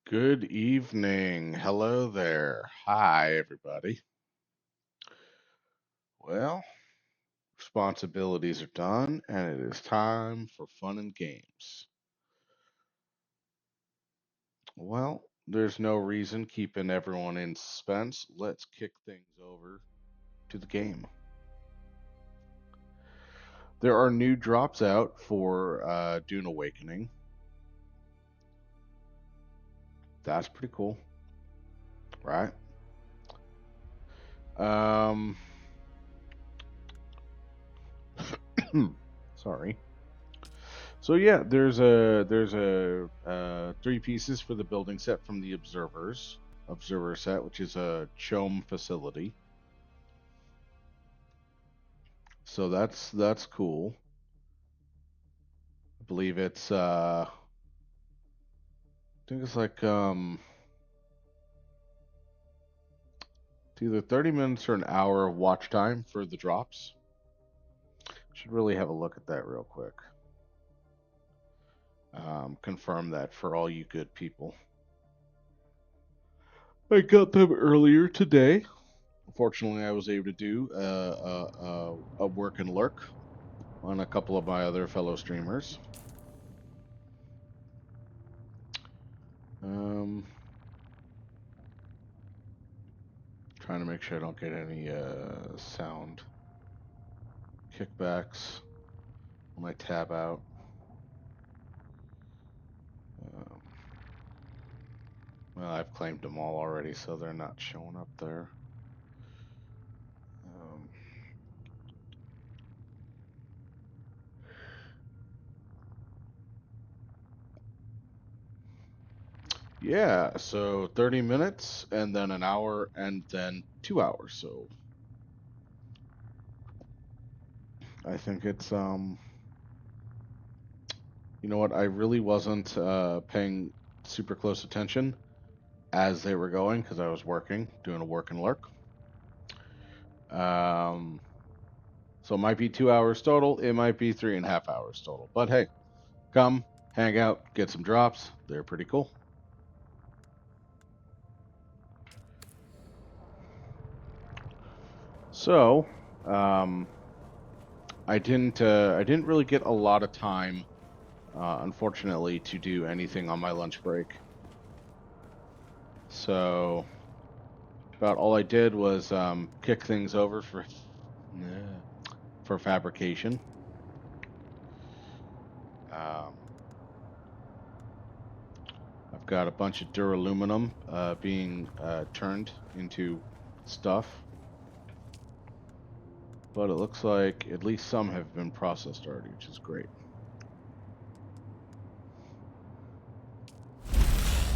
Good evening. Hello there. Hi, everybody. Well, responsibilities are done, and it is time for fun and games. Well, there's no reason keeping everyone in suspense. Let's kick things over to the game. There are new drops out for Dune Awakening. That's pretty cool, right? Um, sorry. So yeah, there's a three pieces for the building set from the observer set, which is a Chome facility. So that's cool. I believe I think it's like it's either 30 minutes or an hour of watch time for the drops. Should really have a look at that real quick. Confirm that for all you good people. I got them earlier today. Unfortunately, I was able to do a work and lurk on a couple of my other fellow streamers. Um, Trying to make sure I don't get any sound kickbacks when I tab out. Um, well, I've claimed them all already, so they're not showing up there. Um, yeah, so 30 minutes, and then an hour, and then 2 hours. So I think it's you know what? I really wasn't paying super close attention as they were going because I was working, doing a work and lurk. Um, so it might be 2 hours total. It might be 3.5 hours total. But hey, come, hang out, get some drops. They're pretty cool. So, um, I didn't really get a lot of time, unfortunately, to do anything on my lunch break. So, about all I did was kick things over for fabrication. Um, I've got a bunch of duraluminum being turned into stuff, but it looks like at least some have been processed already, which is great.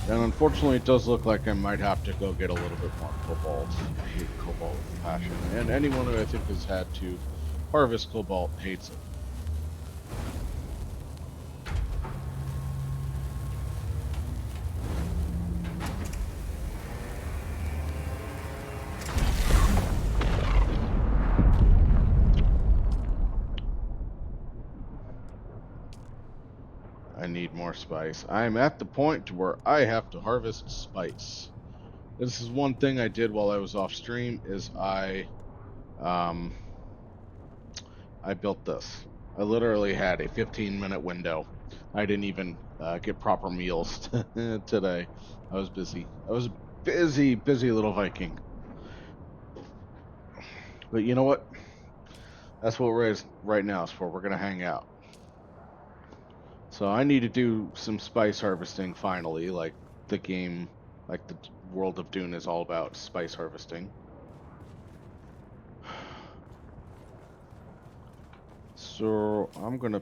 And unfortunately, it does look like I might have to go get a little bit more cobalt. I hate cobalt with a passion, and anyone who I think has had to harvest cobalt hates it. I need more spice. I am at the point to where I have to harvest spice. This is one thing I did while I was off stream is um I built this. I literally had a 15-minute window. I didn't even get proper meals today. I was busy. I was a busy little Viking. But you know what? That's what we're right now is for. We're gonna hang out. So I need to do some spice harvesting finally, like the game, like the world of Dune is all about spice harvesting. So I'm gonna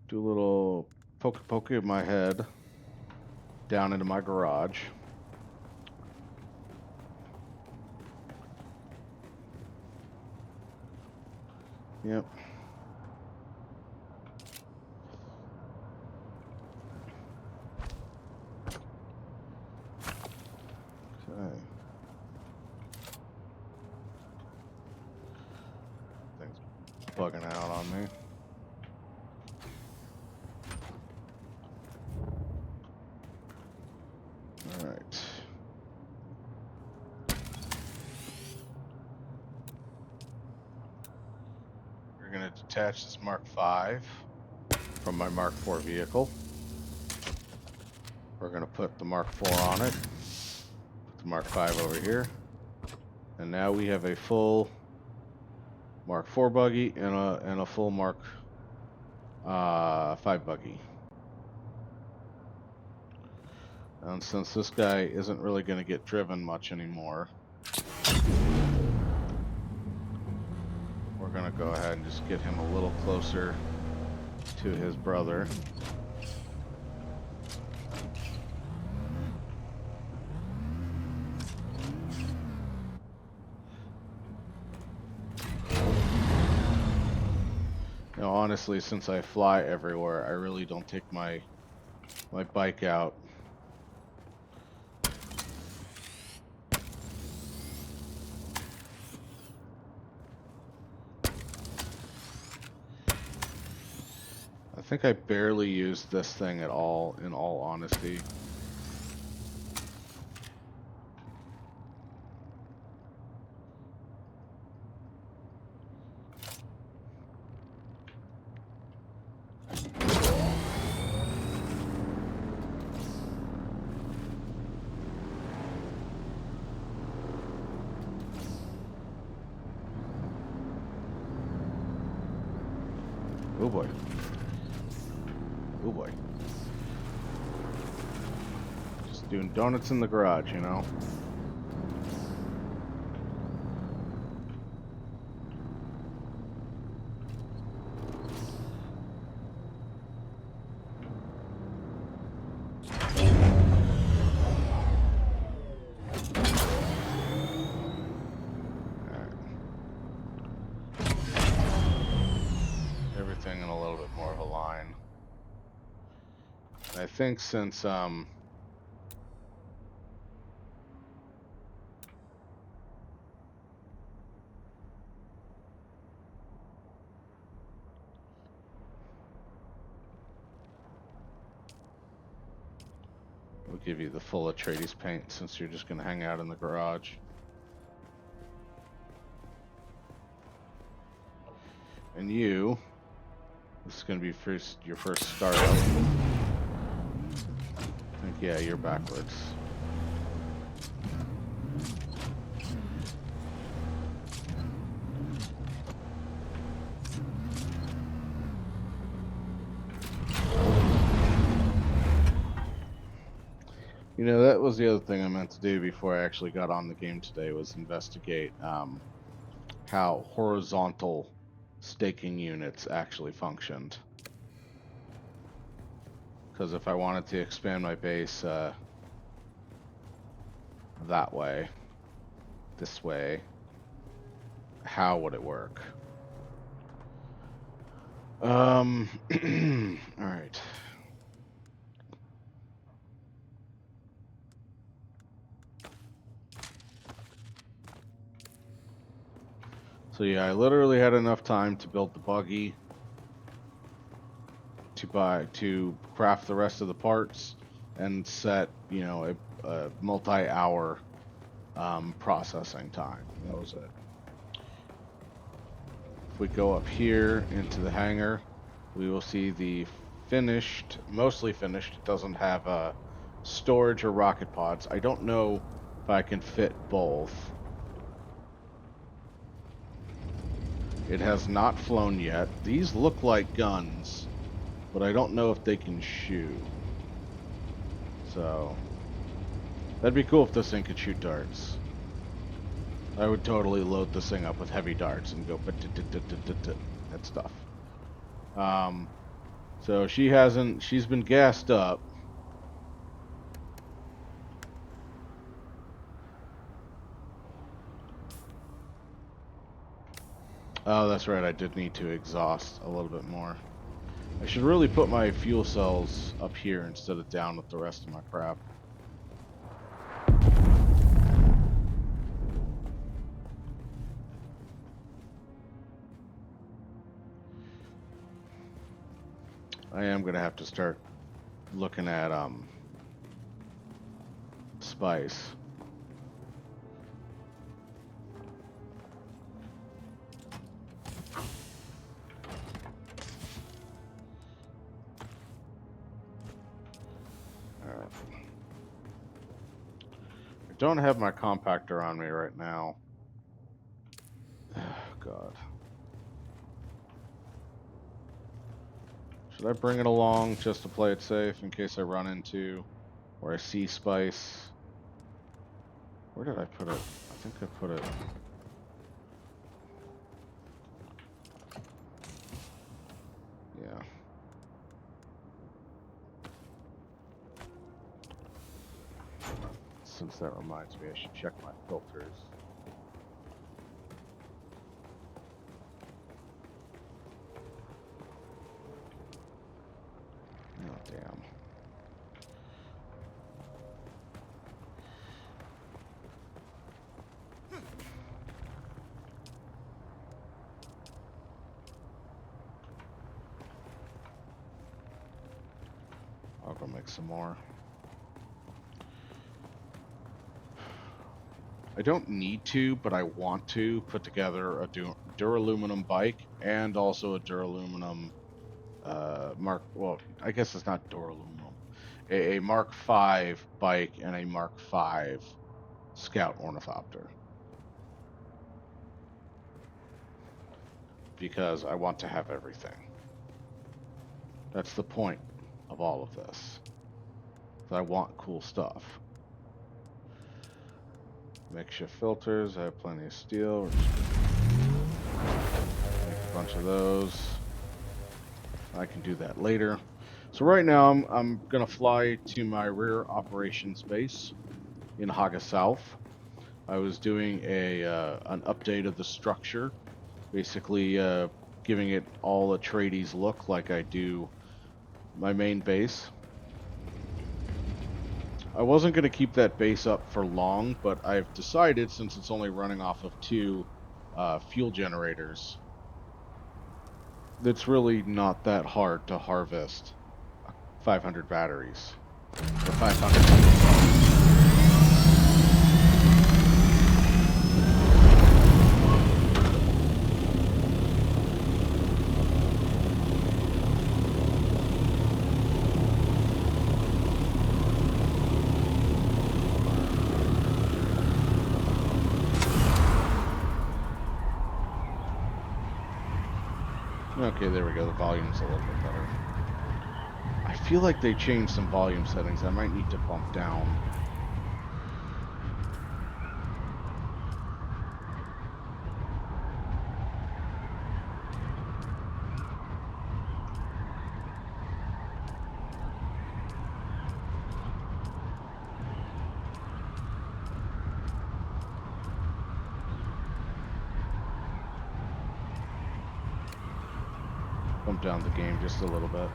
do a little poke in my head down into my garage. Yep. Okay. Things bugging out on me. going to detach this Mark V from my Mark IV vehicle. We're going to put the Mark IV on it. Put the Mark V over here. And now we have a full Mark IV buggy and a full Mark V buggy. And since this guy isn't really going to get driven much anymore, we're going to go ahead and just get him a little closer to his brother. Now, honestly, since I fly everywhere, I really don't take my bike out. I think I barely used this thing at all, in all honesty. Oh boy. Oh boy. Just doing donuts in the garage, you know? Everything in a little bit more of a line. I think since we'll give you the full Atreides paint since you're just going to hang out in the garage. And you, this is going to be your first startup. I think, yeah, you're backwards. You know, that was the other thing I meant to do before I actually got on the game today, was investigate how horizontal staking units actually functioned. Because if I wanted to expand my base that way, this way, how would it work? All right. So yeah, I literally had enough time to build the buggy, to craft the rest of the parts, and set, you know, a multi-hour processing time. That was it. If we go up here into the hangar, we will see the finished, mostly finished. It doesn't have storage or rocket pods. I don't know if I can fit both. It has not flown yet. These look like guns, but I don't know if they can shoot. So that'd be cool if this thing could shoot darts. I would totally load this thing up with heavy darts and go that stuff. So she's been gassed up. Oh, that's right, I did need to exhaust a little bit more. I should really put my fuel cells up here instead of down with the rest of my crap. I am gonna have to start looking at spice. I don't have my compactor on me right now. God. Should I bring it along just to play it safe in case I run into or I see spice? Where did I put it? I think I put it... Yeah. Since that reminds me, I should check my filters. Oh, damn. I'll go make some more. I don't need to, but I want to put together a duraluminum bike and also a duraluminum well, I guess it's not duraluminum. A Mark V bike and a Mark V Scout Ornithopter. Because I want to have everything. That's the point of all of this. I want cool stuff. Makeshift filters, I have plenty of steel. We're just make a bunch of those. I can do that later. So right now I'm gonna fly to my rear operations base in Haga South. I was doing an update of the structure, basically giving it all a Atreides look like I do my main base. I wasn't going to keep that base up for long, but I've decided, since it's only running off of 2 fuel generators, that's really not that hard to harvest 500 batteries. Or 500. Okay, there we go. The volume's a little bit better. I feel like they changed some volume settings. I might need to bump down. Bump down the game just a little bit.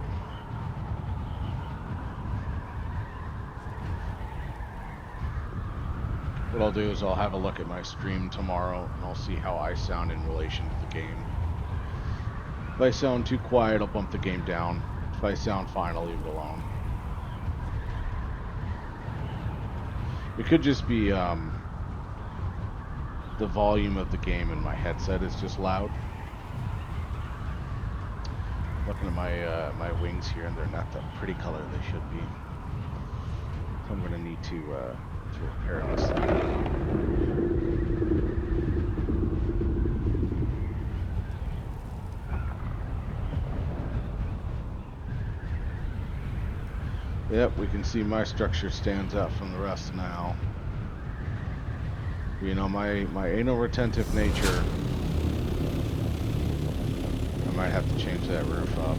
What I'll do is I'll have a look at my stream tomorrow and I'll see how I sound in relation to the game. If I sound too quiet, I'll bump the game down. If I sound fine, I'll leave it alone. It could just be the volume of the game in my headset is just loud. Looking at my wings here, and they're not the pretty color they should be. So I'm gonna need to repair this thing. Yep, we can see my structure stands out from the rest now. You know, my anal retentive nature, I might have to change that roof up.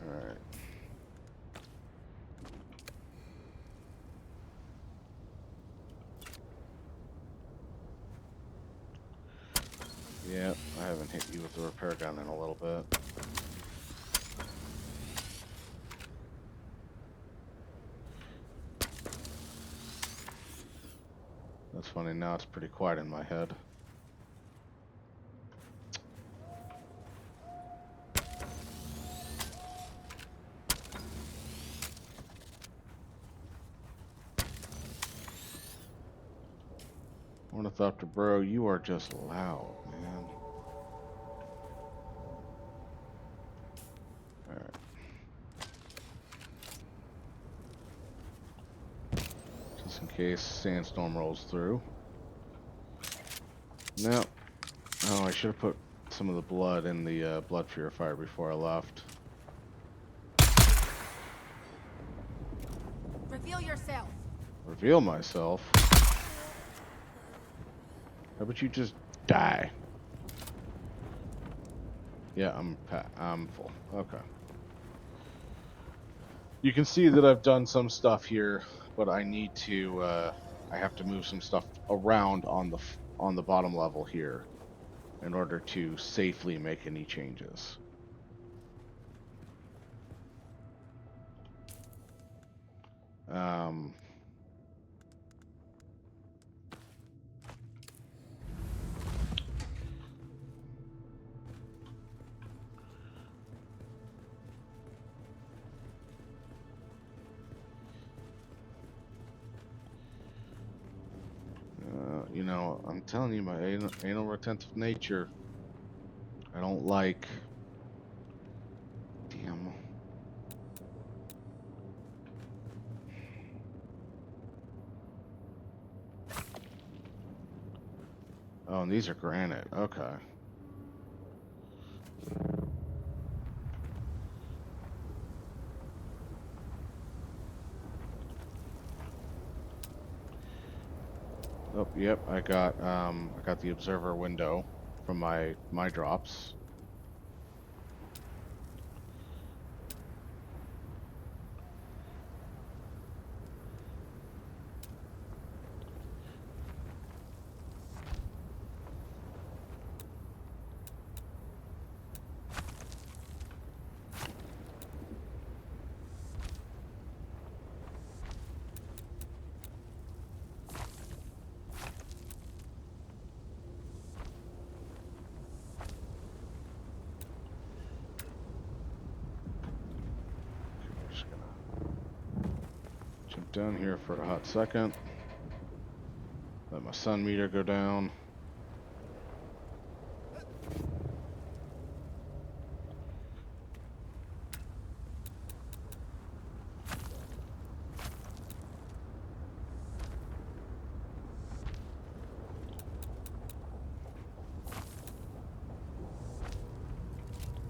Alright. Yep, I haven't hit you with the repair gun in a little bit. That's funny, now it's pretty quiet in my head. Ornithopter bro, you are just loud, man. Alright. Just in case sandstorm rolls through. No. Oh, I should have put some of the blood in the blood purifier before I left. Reveal yourself. Reveal myself? How about you just die? Yeah, I'm full. Okay. You can see that I've done some stuff here, but I need to. I have to move some stuff around on the bottom level here in order to safely make any changes. Um, you know, I'm telling you, my anal retentive nature. I don't like. Damn. Oh, and these are granite. Okay. Oh, yep. I got the observer window from my drops. We're just gonna jump down here for a hot second. Let my sun meter go down.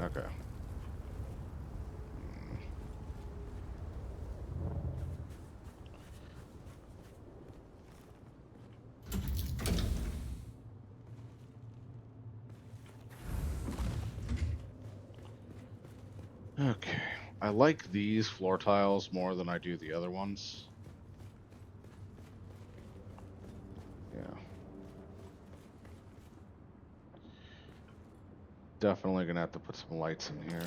Okay. Okay. I like these floor tiles more than I do the other ones. Yeah. Definitely gonna have to put some lights in here.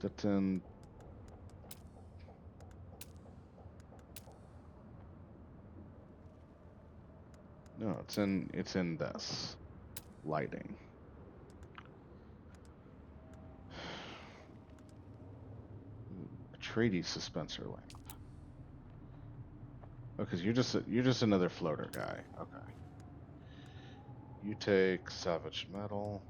That's in. No, it's in this lighting. Atreides dispenser lamp. Oh, because you're just another floater guy. Okay. You take savage metal.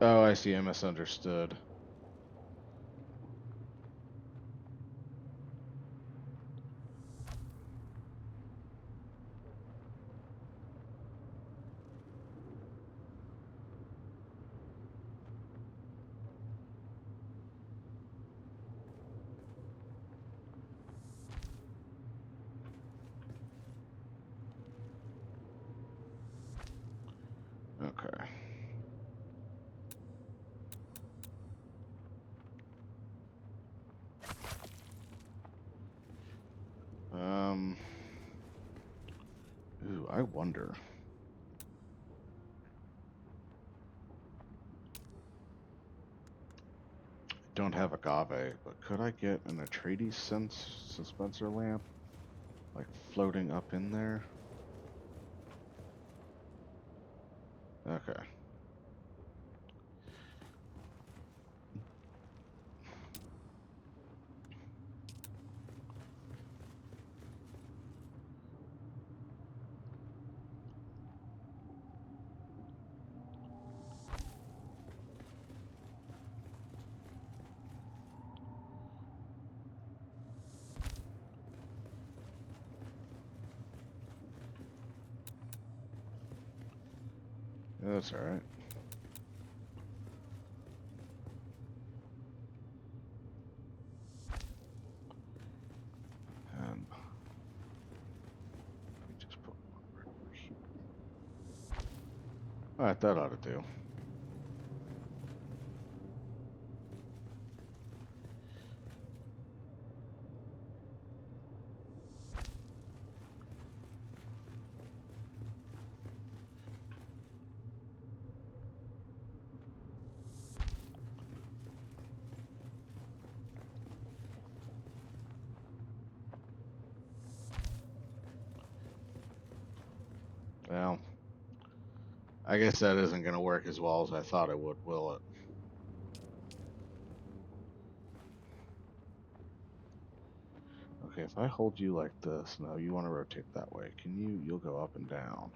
Oh, I see. I misunderstood. Okay. Um. Ooh, I wonder. don't have agave, but could I get an Atreides dispenser lamp, like floating up in there? Okay. Yeah, that's all right. And let me just put one right over here. All right, that ought to do. Well, I guess that isn't going to work as well as I thought it would, will it? Okay, if I hold you like this, now you want to rotate that way. Can you? You'll go up and down.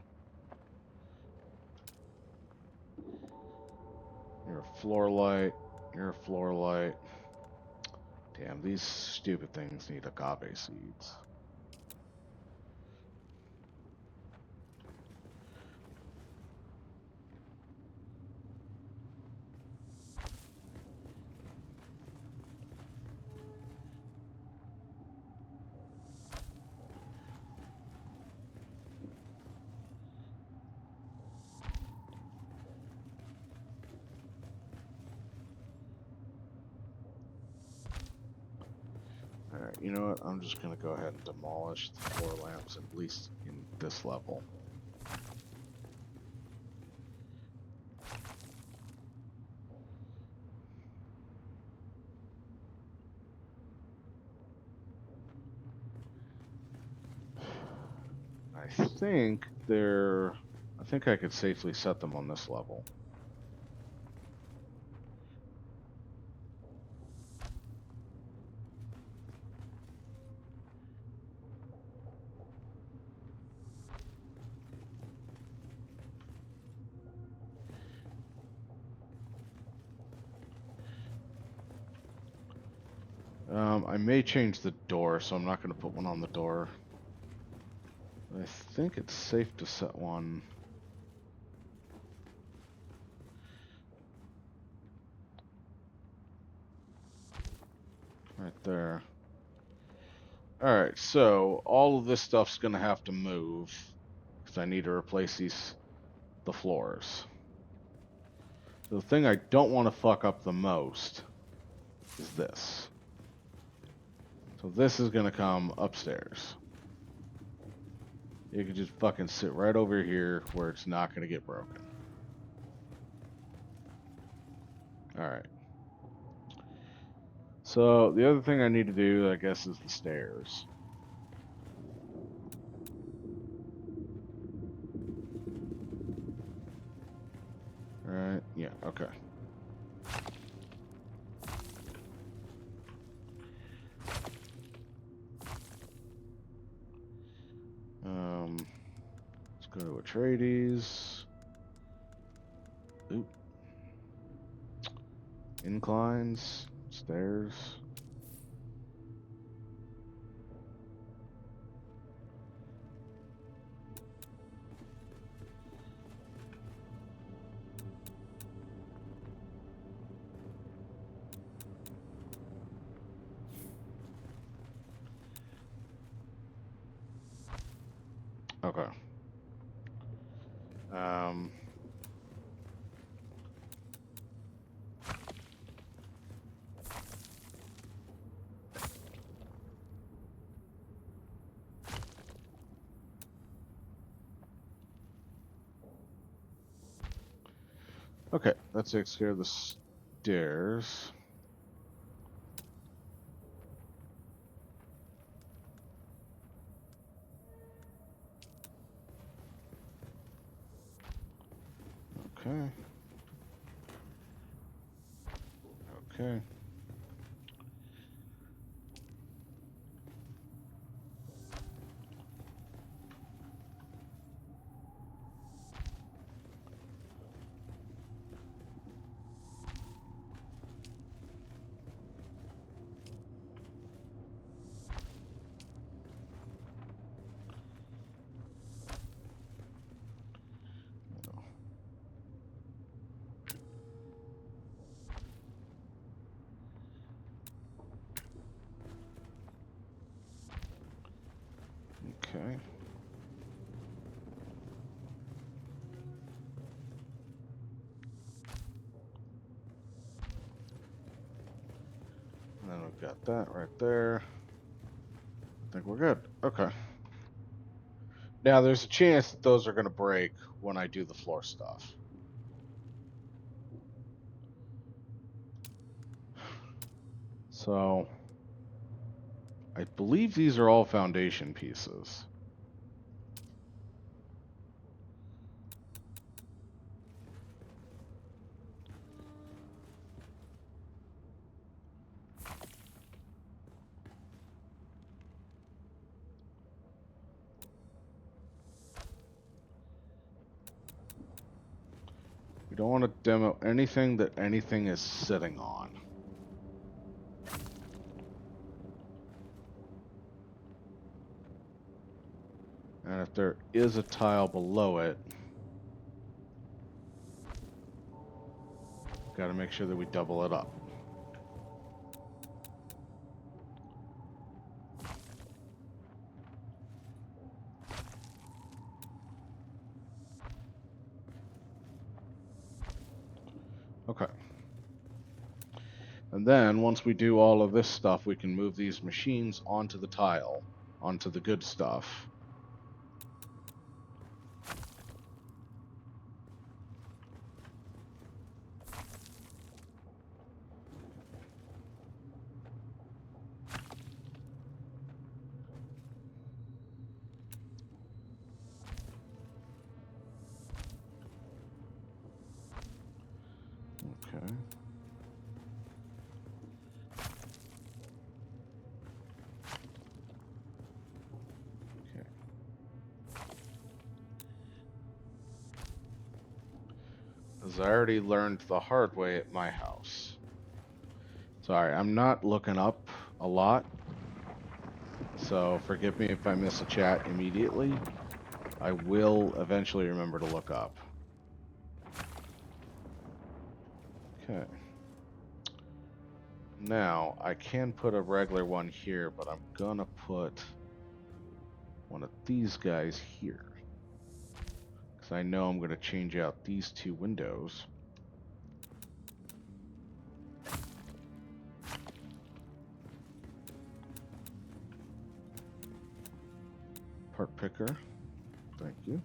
You're a floor light. You're a floor light. Damn, these stupid things need agave seeds. Alright, you know what? I'm just going to go ahead and demolish the floor lamps, at least in this level. I think I could safely set them on this level. I may change the door, so I'm not going to put one on the door. I think it's safe to set one right there. Alright, so all of this stuff's going to have to move because I need to replace the floors. The thing I don't want to fuck up the most is this. So this is going to come upstairs. You can just fucking sit right over here where it's not going to get broken. Alright. So the other thing I need to do, I guess, is the stairs. Alright, yeah, okay. Let's go to Atreides. Oop. Inclines, stairs. Okay. Okay, that takes care of the stairs. Okay. Okay. Okay. And then we've got that right there. I think we're good. Okay. Now there's a chance that those are going to break when I do the floor stuff. So I believe these are all foundation pieces. We don't want to demo anything that anything is sitting on. And if there is a tile below it, got to make sure that we double it up. Okay. And then once we do all of this stuff, we can move these machines onto the tile, onto the good stuff. Okay. Okay. As I already learned the hard way at my house. Sorry, I'm not looking up a lot, so forgive me if I miss a chat immediately. I will eventually remember to look up. Okay. Now, I can put a regular one here, but I'm gonna put one of these guys here. Because I know I'm gonna change out these two windows. Part picker. Thank you.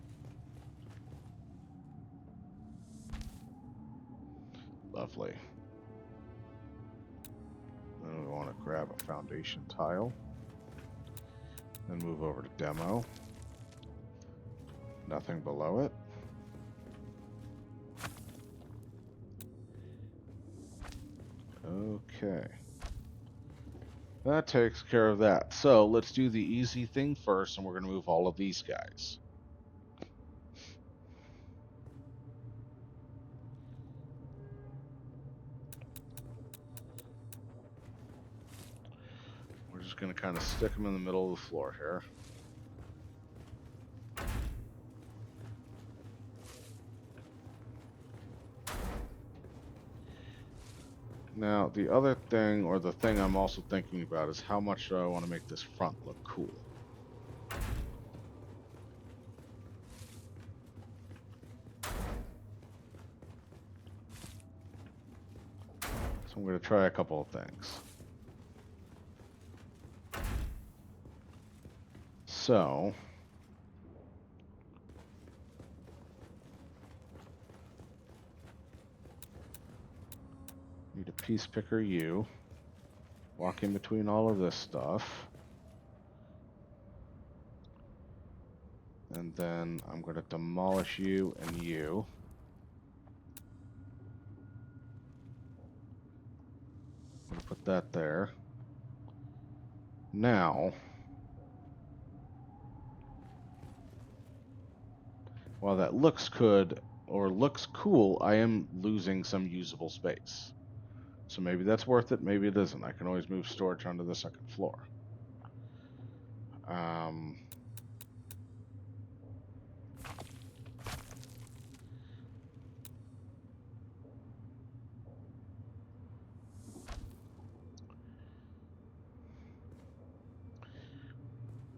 Lovely. Then we want to grab a foundation tile. Then move over to demo. Nothing below it. Okay. That takes care of that. So let's do the easy thing first, and we're going to move all of these guys. We're just going to kind of stick them in the middle of the floor here. Now, the other thing, or the thing I'm also thinking about, is how much do I want to make this front look cool? So I'm going to try a couple of things. So, need a piece picker U. Walk in between all of this stuff. And then I'm going to demolish you and you. that there. Now, while that looks good or looks cool, I am losing some usable space. So maybe that's worth it, maybe it isn't. I can always move storage onto the second floor.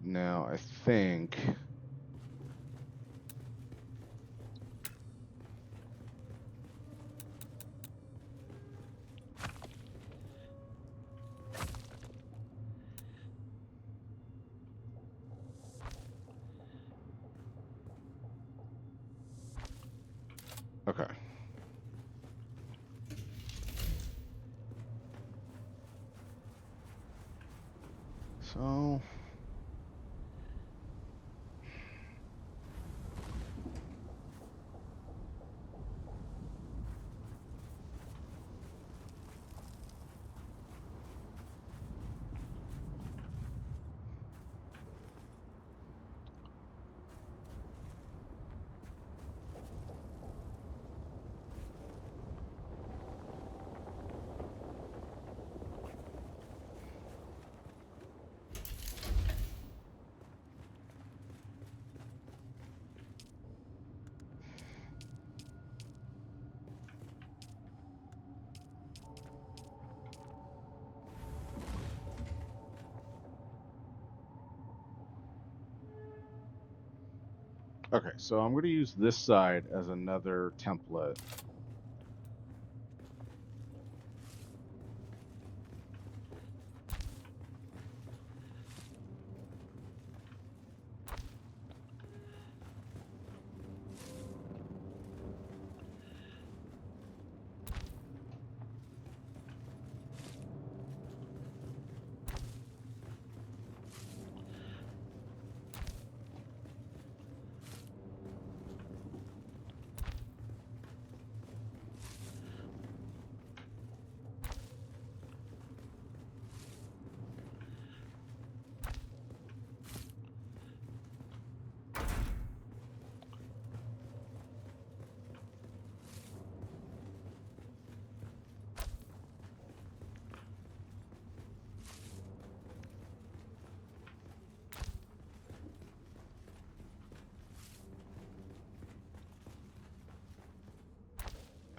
Now, I think... Okay. So... Okay, so I'm going to use this side as another template.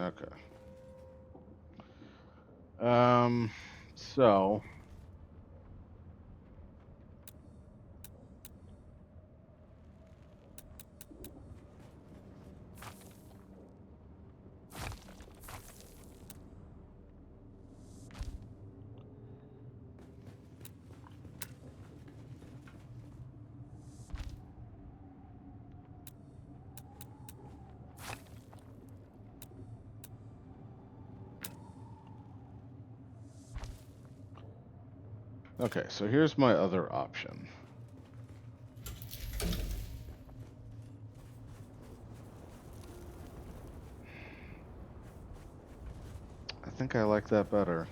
Okay. So... Okay, so here's my other option. I think I like that better.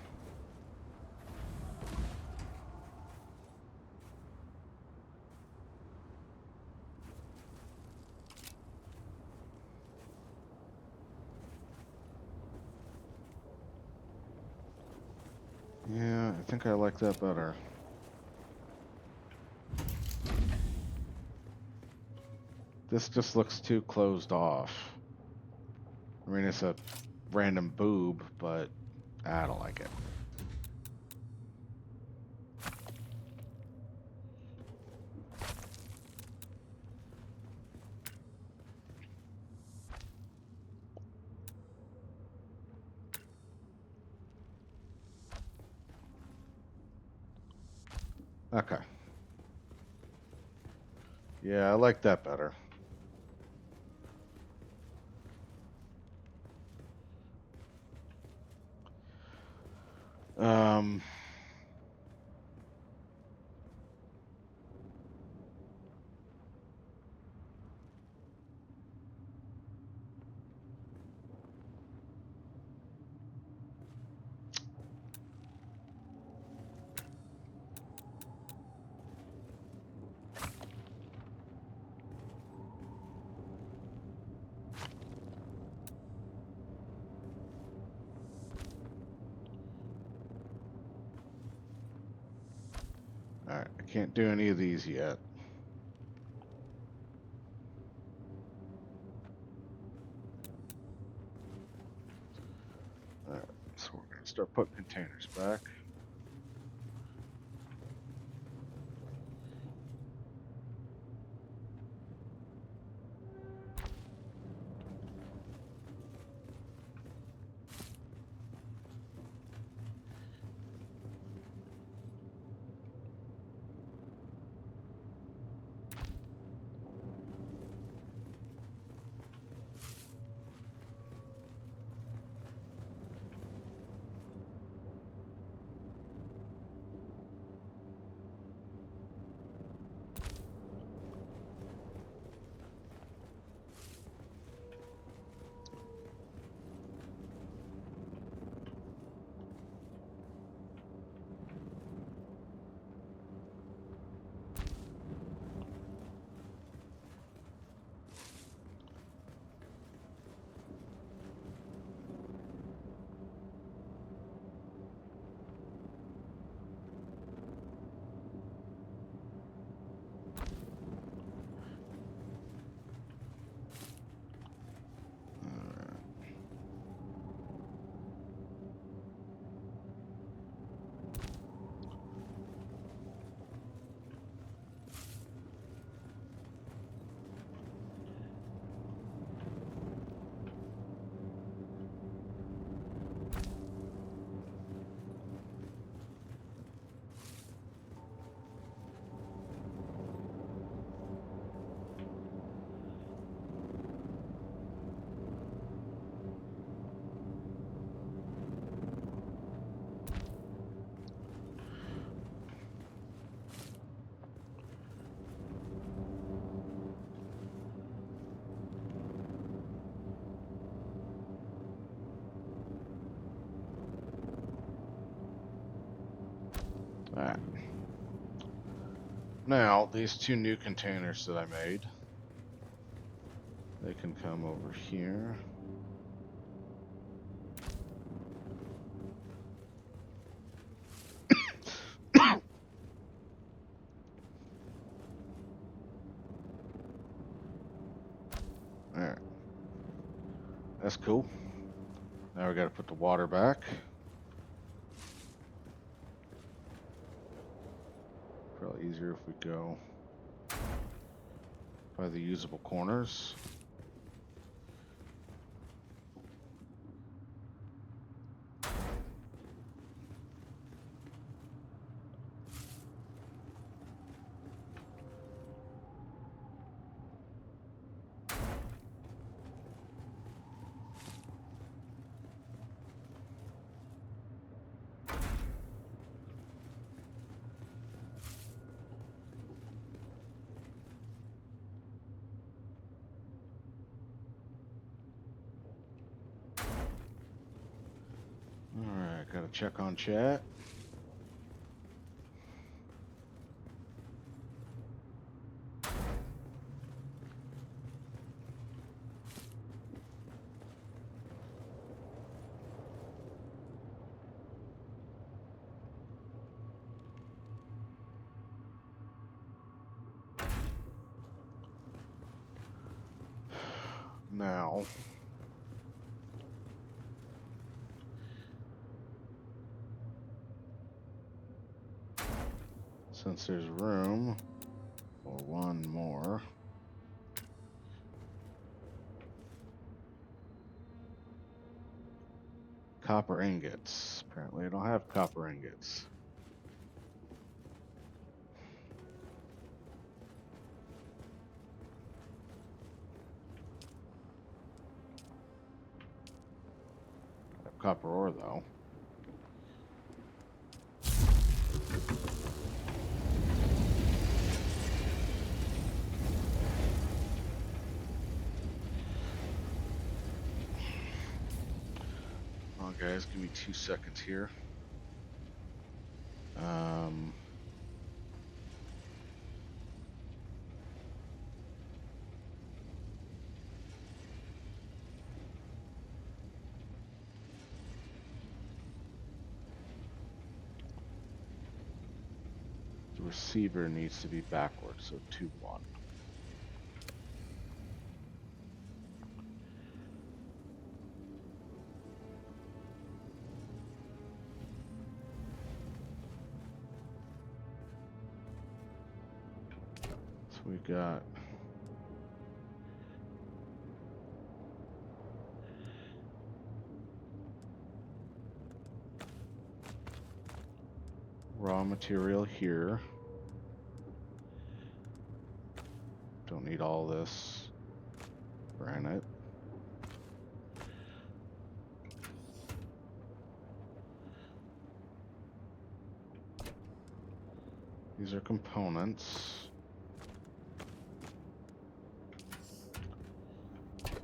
Yeah, I think I like that better. This just looks too closed off. I mean, it's a random boob, but I don't like it. Okay. Yeah, I like that better. Um... Can't do any of these yet. Alright, so we're going to start putting containers back. Alright. Now, these two new containers that I made, they can come over here. Alright. That's cool. Now we gotta put the water back. Probably easier if we go by the usable corners. Alright, gotta check on chat. Now, since there's room for one more, copper ingots. Apparently I don't have copper ingots. I have copper ore though. Oh, guys, give me 2 seconds here. receiver needs to be backwards, so 2-1. So we got raw material here. Don't need all this granite. These are components.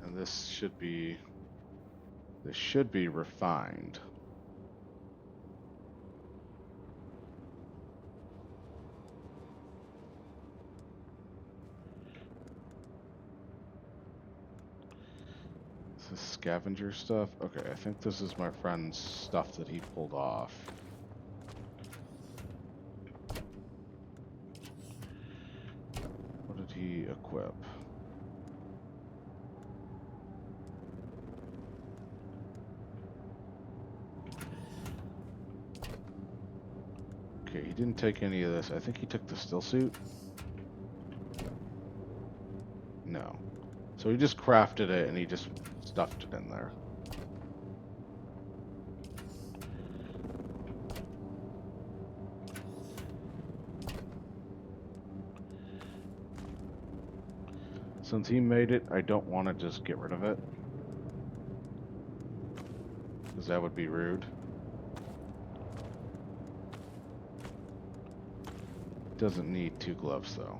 And this should be refined. This is scavenger stuff. Okay, I think this is my friend's stuff that he pulled off. What did he equip? Okay, he didn't take any of this. I think he took the still suit. No. So he just crafted it and he just stuffed it in there. Since he made it, I don't want to just get rid of it, because that would be rude. Doesn't need 2 gloves though.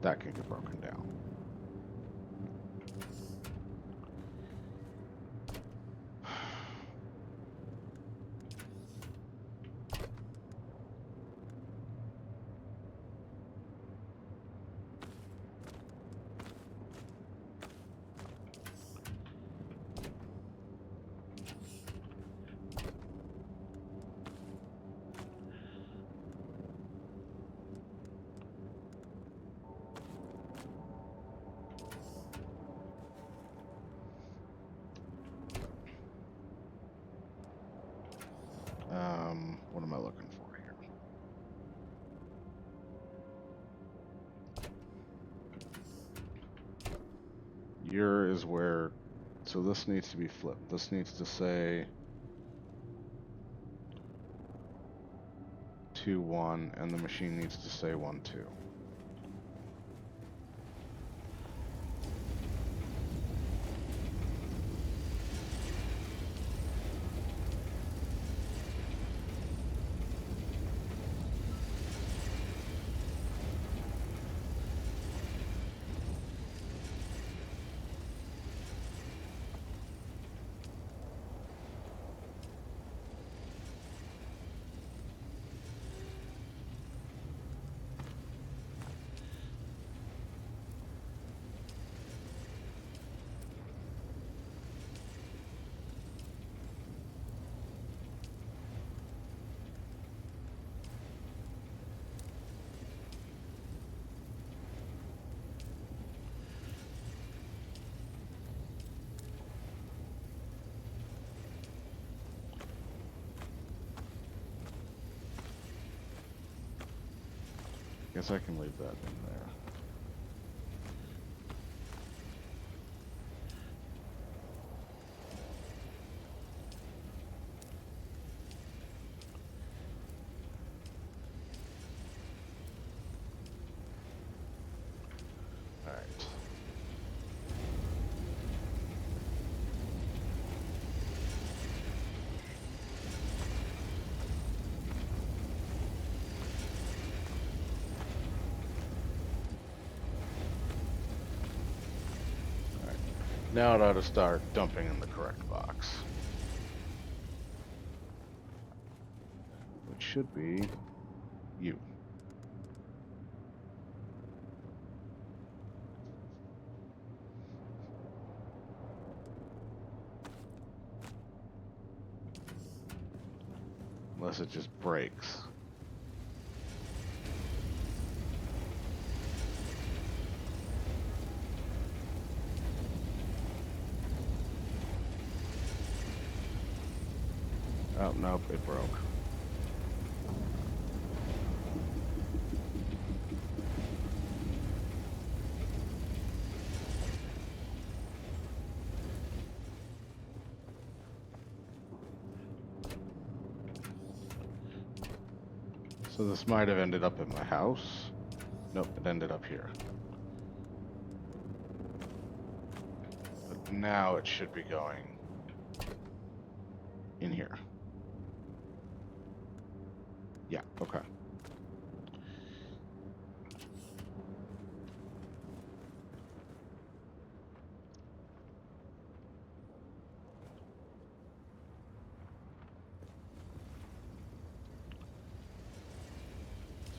That can get broken down. What am I looking for here? Your is where, so this needs to be flipped. This needs to say 2-1, and the machine needs to say 1-2. Guess I can leave that in there. Alright. Now it ought to start dumping in the correct box. Which should be you. Unless it just breaks. Oh, nope, it broke. So this might have ended up at my house. Nope, it ended up here. But now it should be going in here. Yeah, okay.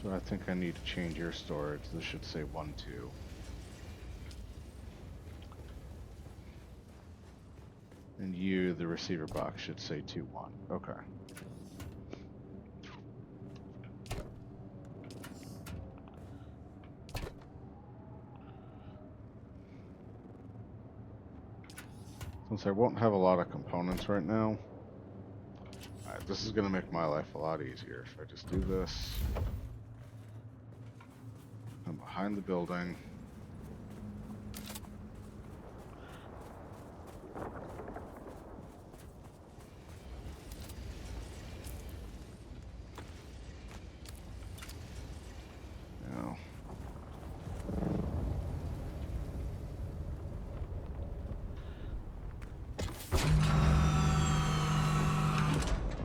So I think I need to change your storage. This should say 1, 2. And you, the receiver box, should say 2, 1. Okay. Since I won't have a lot of components right now, alright, this is going to make my life a lot easier. If I just do this, I'm behind the building. Now,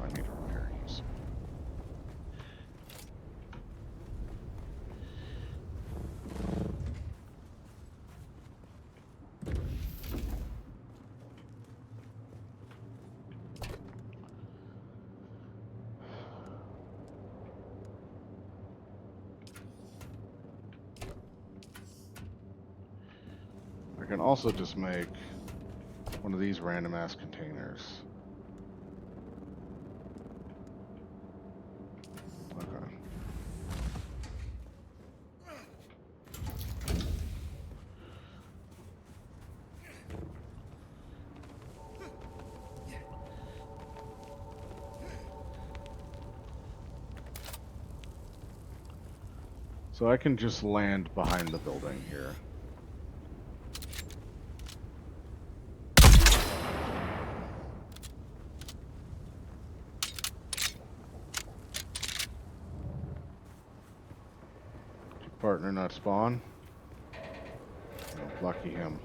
I need to repair these. I can also just make one of these random ass containers. Okay. So I can just land behind the building here. Partner not spawn? Oh, lucky him.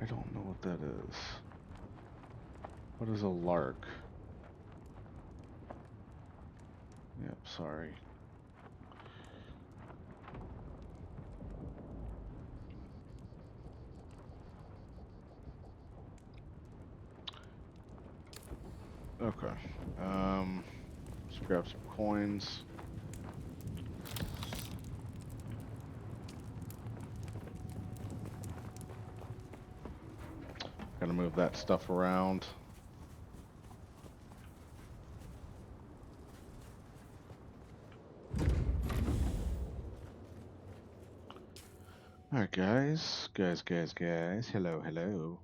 I don't know what that is. What is a lark? Yep, sorry. Okay. Let's grab some coins. Gotta move that stuff around. Alright, guys. Hello, hello.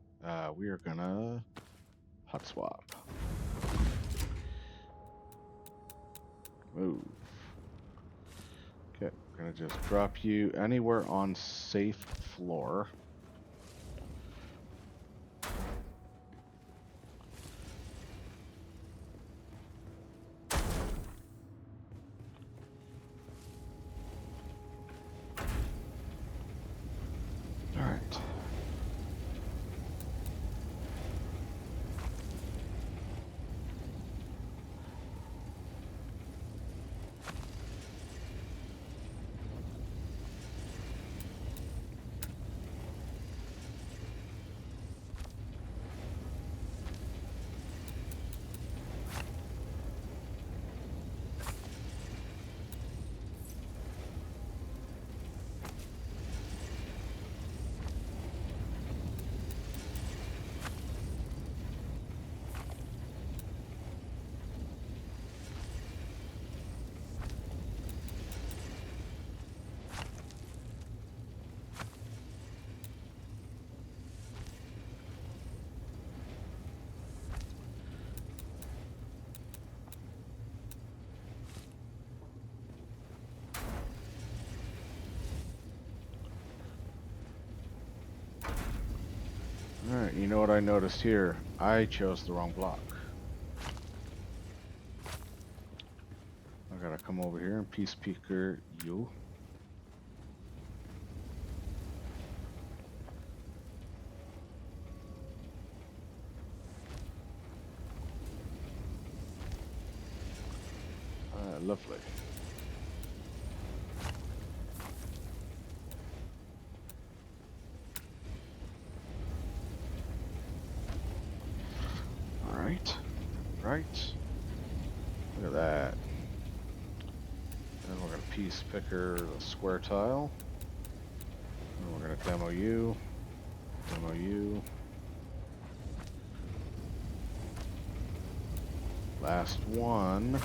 We are gonna hot swap. Move. Okay, we're gonna just drop you anywhere on safe floor. Alright. Alright, you know what I noticed here? I chose the wrong block. I gotta come over here and piece picker you. Lovely. Alright. Right. Look at that. Then we're gonna piece picker the square tile. And we're gonna demo you. Demo you. Last one.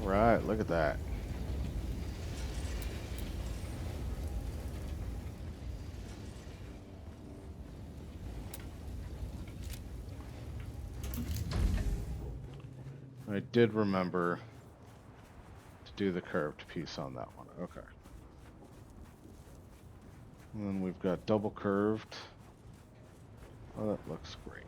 Alright, look at that. I did remember to do the curved piece on that one. Okay. And then we've got double curved. Oh, that looks great.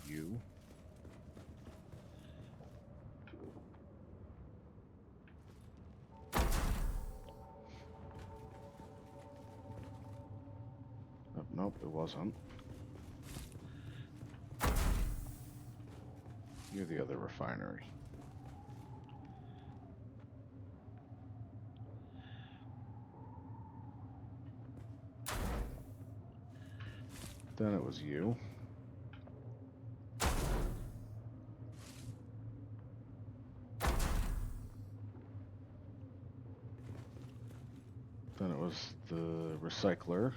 You. Oh, nope, it wasn't. You're the other refinery. Then it was you. Then it was the recycler.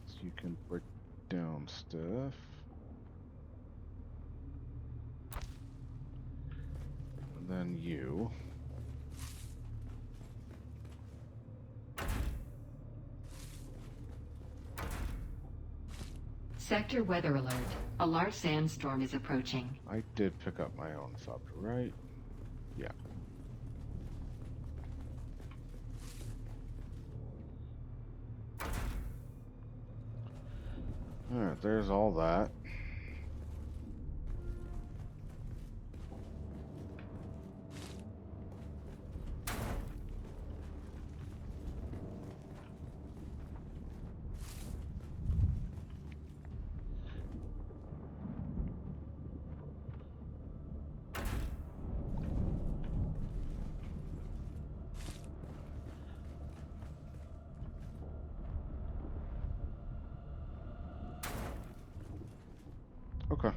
So you can break down stuff. And then you. Sector weather alert. A large sandstorm is approaching. I did pick up my own thought, right? Yeah. Alright, there's all that. Okay.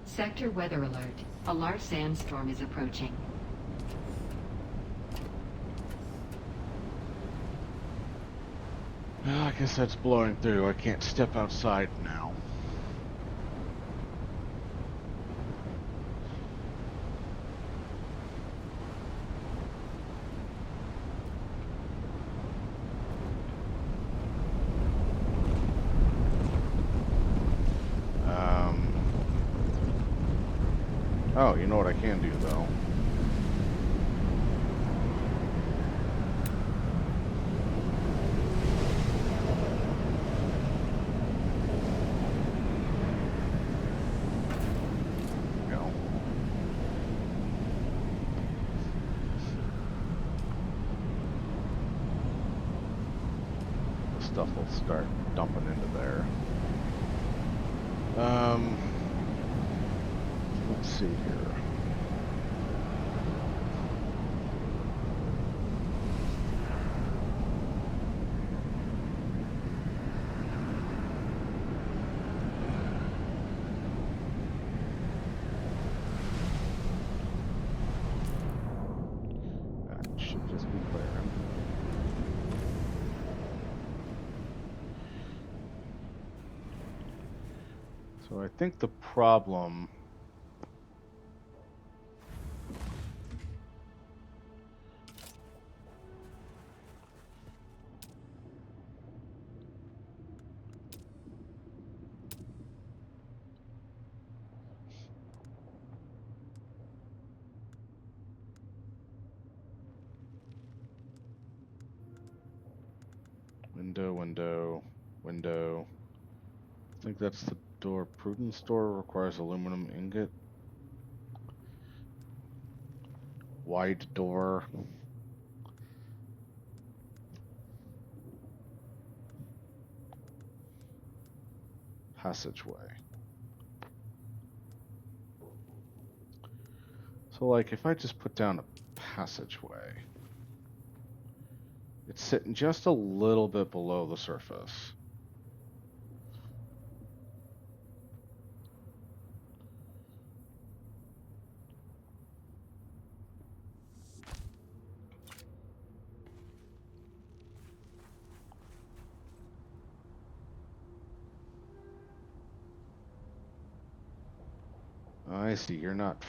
Sector weather alert. A large sandstorm is approaching. Well, I guess that's blowing through. I can't step outside now. Oh, you know what I can do, though? Go. This stuff will start dumping into there. Let's see here. That should just be clearing. So I think the problem window. I think that's the door. Prudence door requires aluminum ingot. Wide door. Passageway. So, like, if I just put down a passageway, it's sitting just a little bit below the surface. I see, you're not...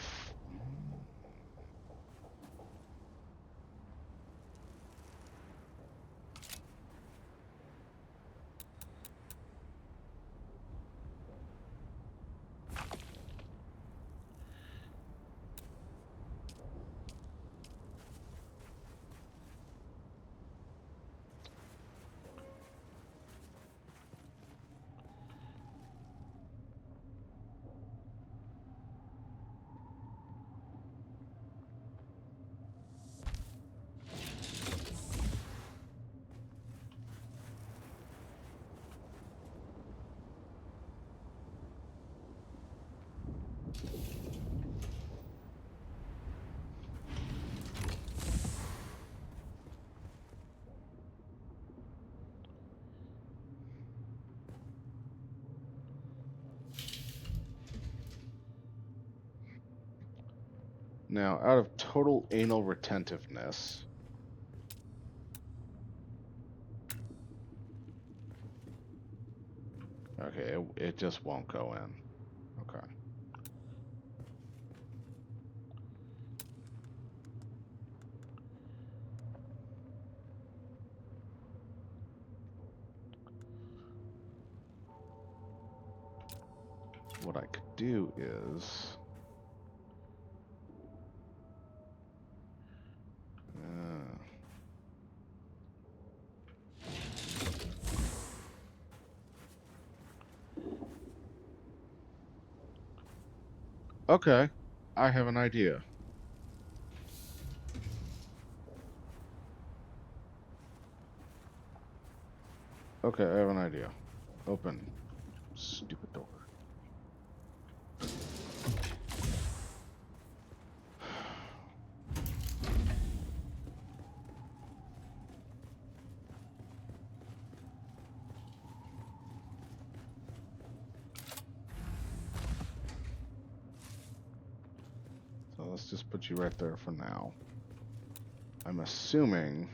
Now, out of total anal retentiveness... Okay, it just won't go in. Okay. What I could do is... Okay, I have an idea. Okay, I have an idea. Open. Stupid door. So let's just put you right there for now. I'm assuming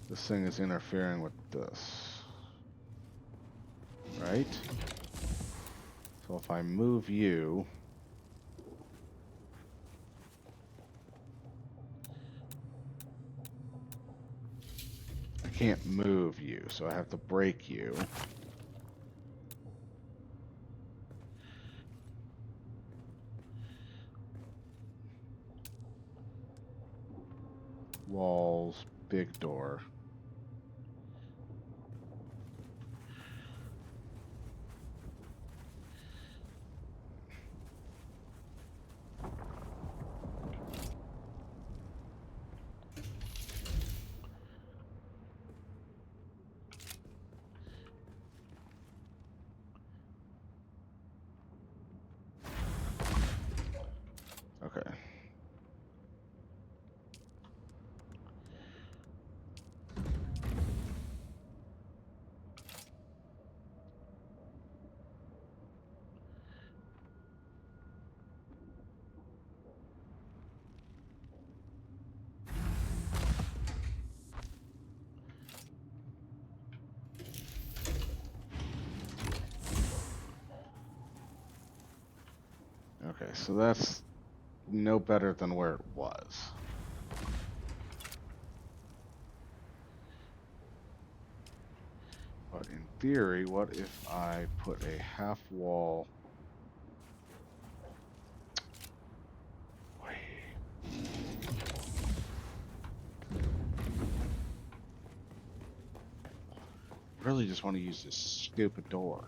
this thing is interfering with this. Right? So if I move you... I can't move you, so I have to break you. Walls, big door. Okay, so that's no better than where it was. But in theory, what if I put a half wall? Wait. Really just want to use this stupid door.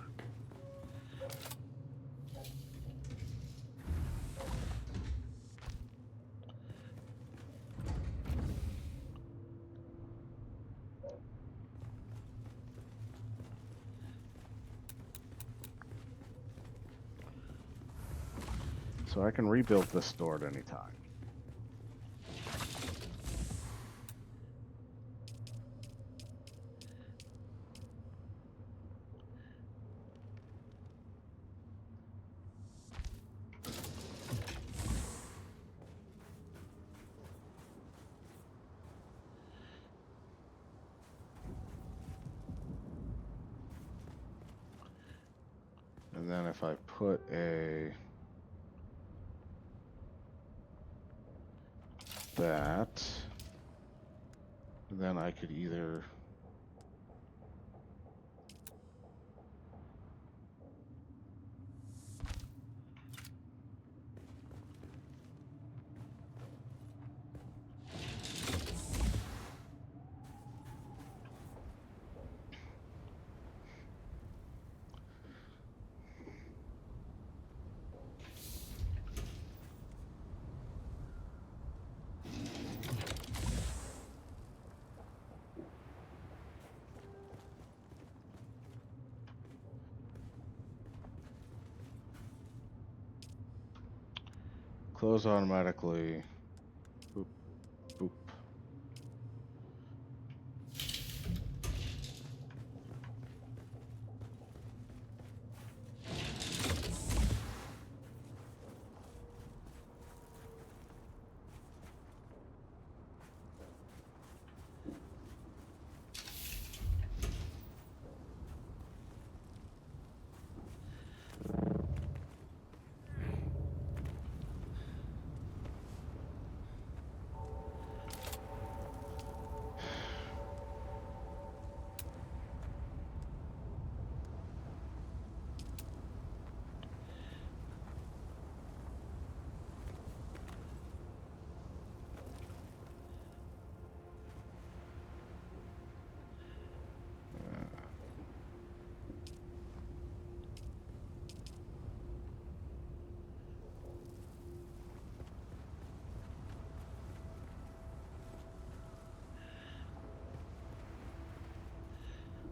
So I can rebuild this door at any time. And then if I put that, then I could either close automatically. Boop, boop.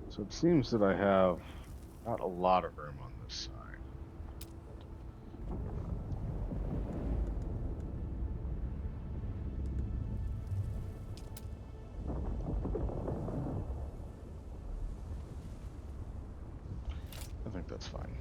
So it seems that I have not a lot of room on this side. I think that's fine.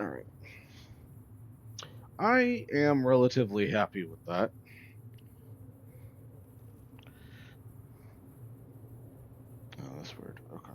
All right. I am relatively happy with that. Oh, that's weird. Okay.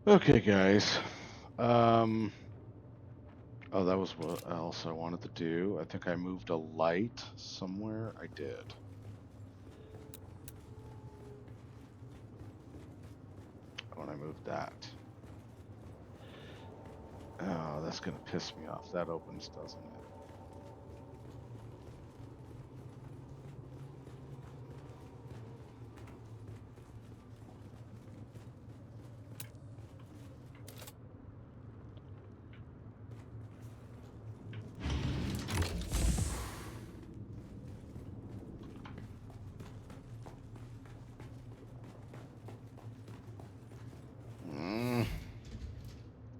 Okay, guys. Oh, that was what else I wanted to do. I think I moved a light somewhere. I did. When I moved that. Oh, that's gonna piss me off. That opens, doesn't it?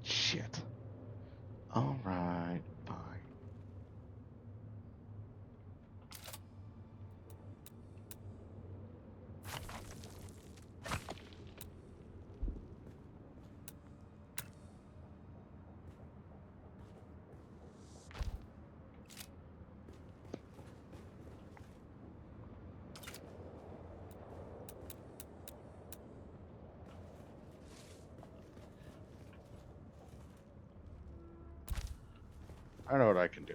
Shit. All right, fine. I know what I can do.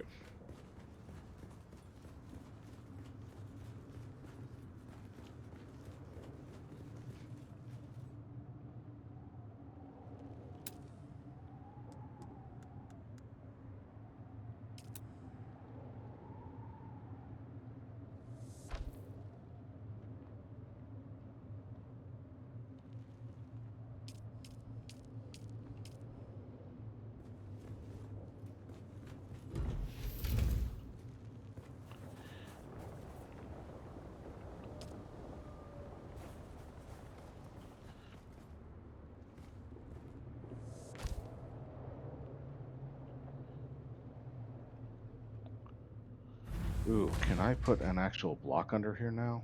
Ooh, can I put an actual block under here now?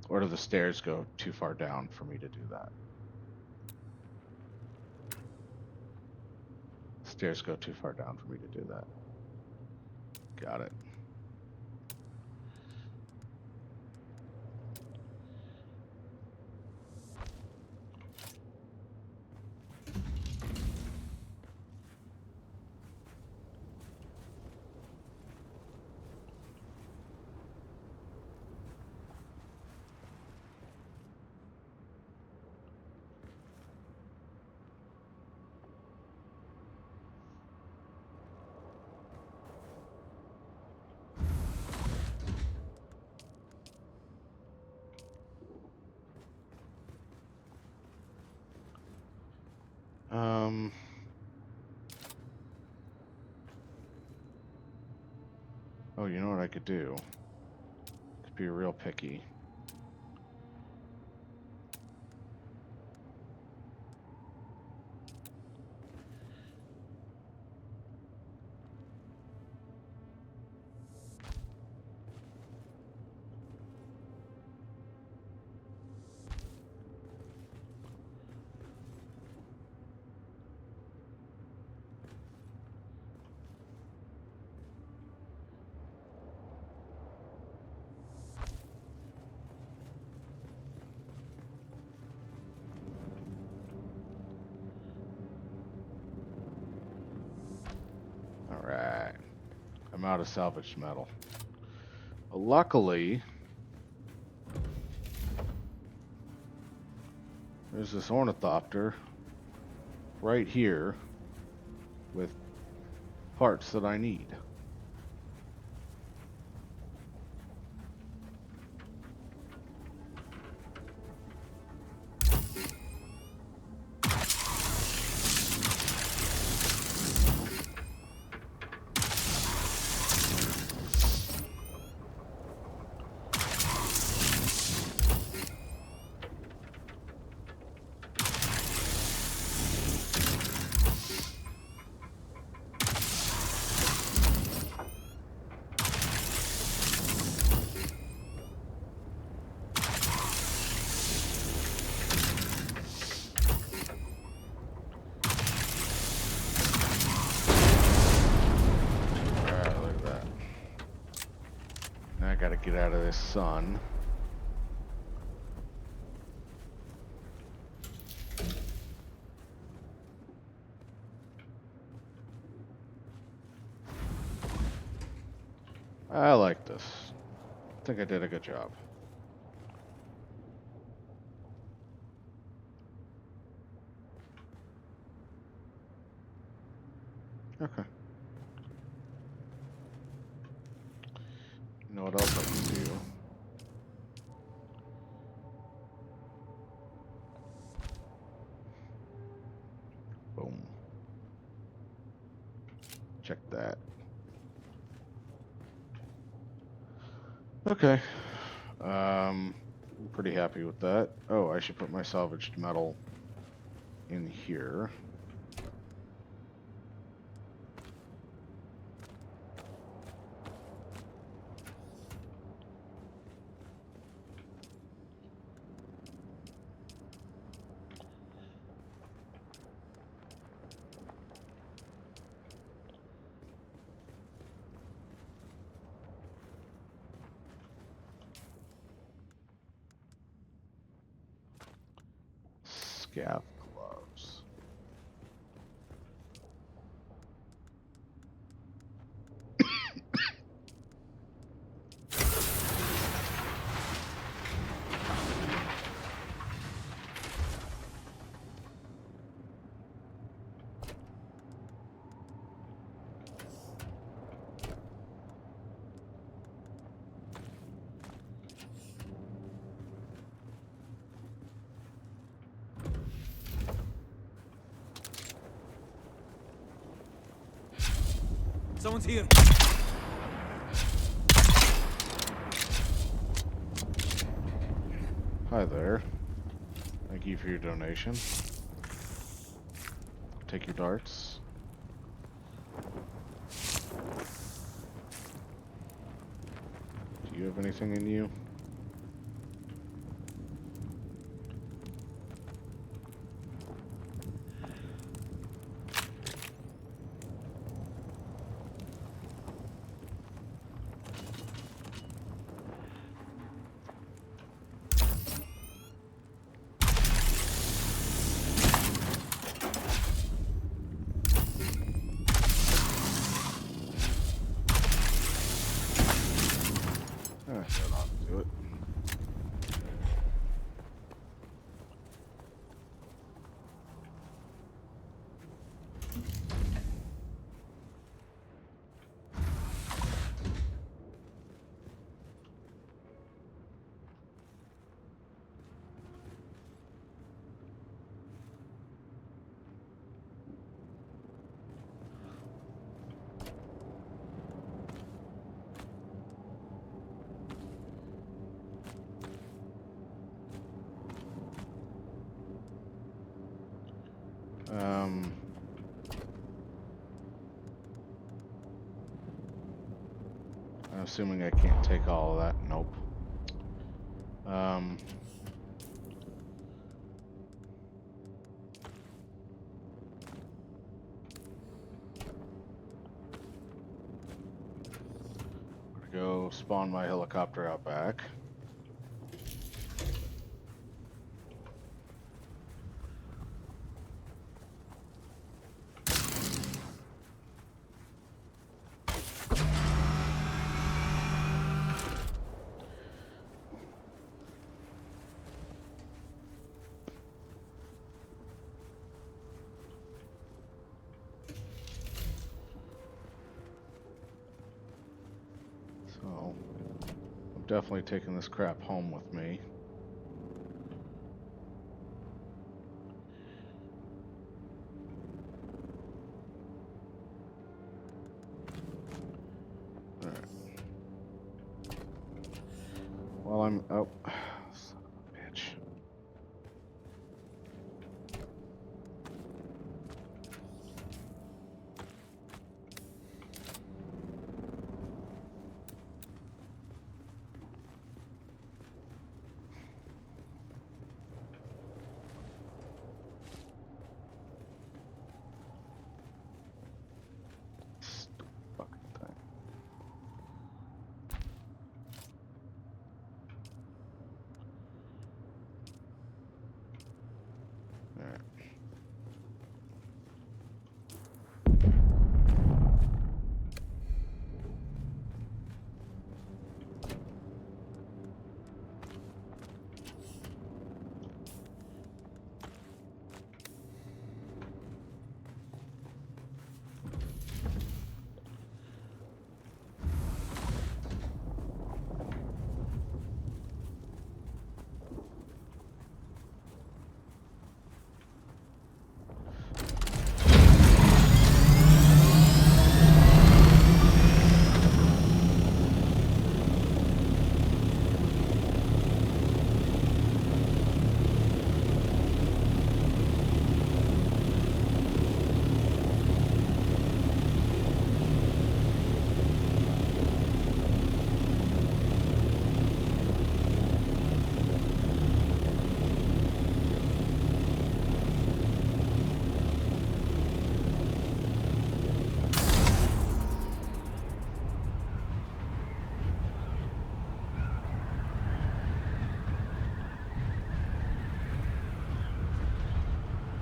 Or do the stairs go too far down for me to do that? Stairs go too far down for me to do that. Got it. Um, oh, you know what I could do? Could be real picky. All right. I'm out of salvaged metal. Well, luckily, there's this ornithopter right here with parts that I need. Alright, look at that. Now I gotta get out of this sun. I like this. I think I did a good job. Okay. You know what else I can do? Boom. Check that. Okay. I'm pretty happy with that. Oh, I should put my salvaged metal in here. Scav gloves. Someone's here. Hi there. Thank you for your donation. Take your darts. Do you have anything in you? That ought to do it. I'm assuming I can't take all of that. Nope. I'm gonna go spawn my helicopter out back. So, I'm definitely taking this crap home with me. Alright. While I'm... Oh, son of a bitch. Stupid fucking thing. Alright.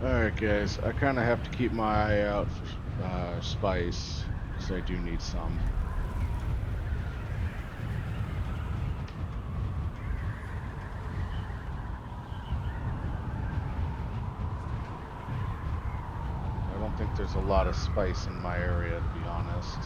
Alright, guys. I kind of have to keep my eye out for spice, because I do need some. I don't think there's a lot of spice in my area, to be honest.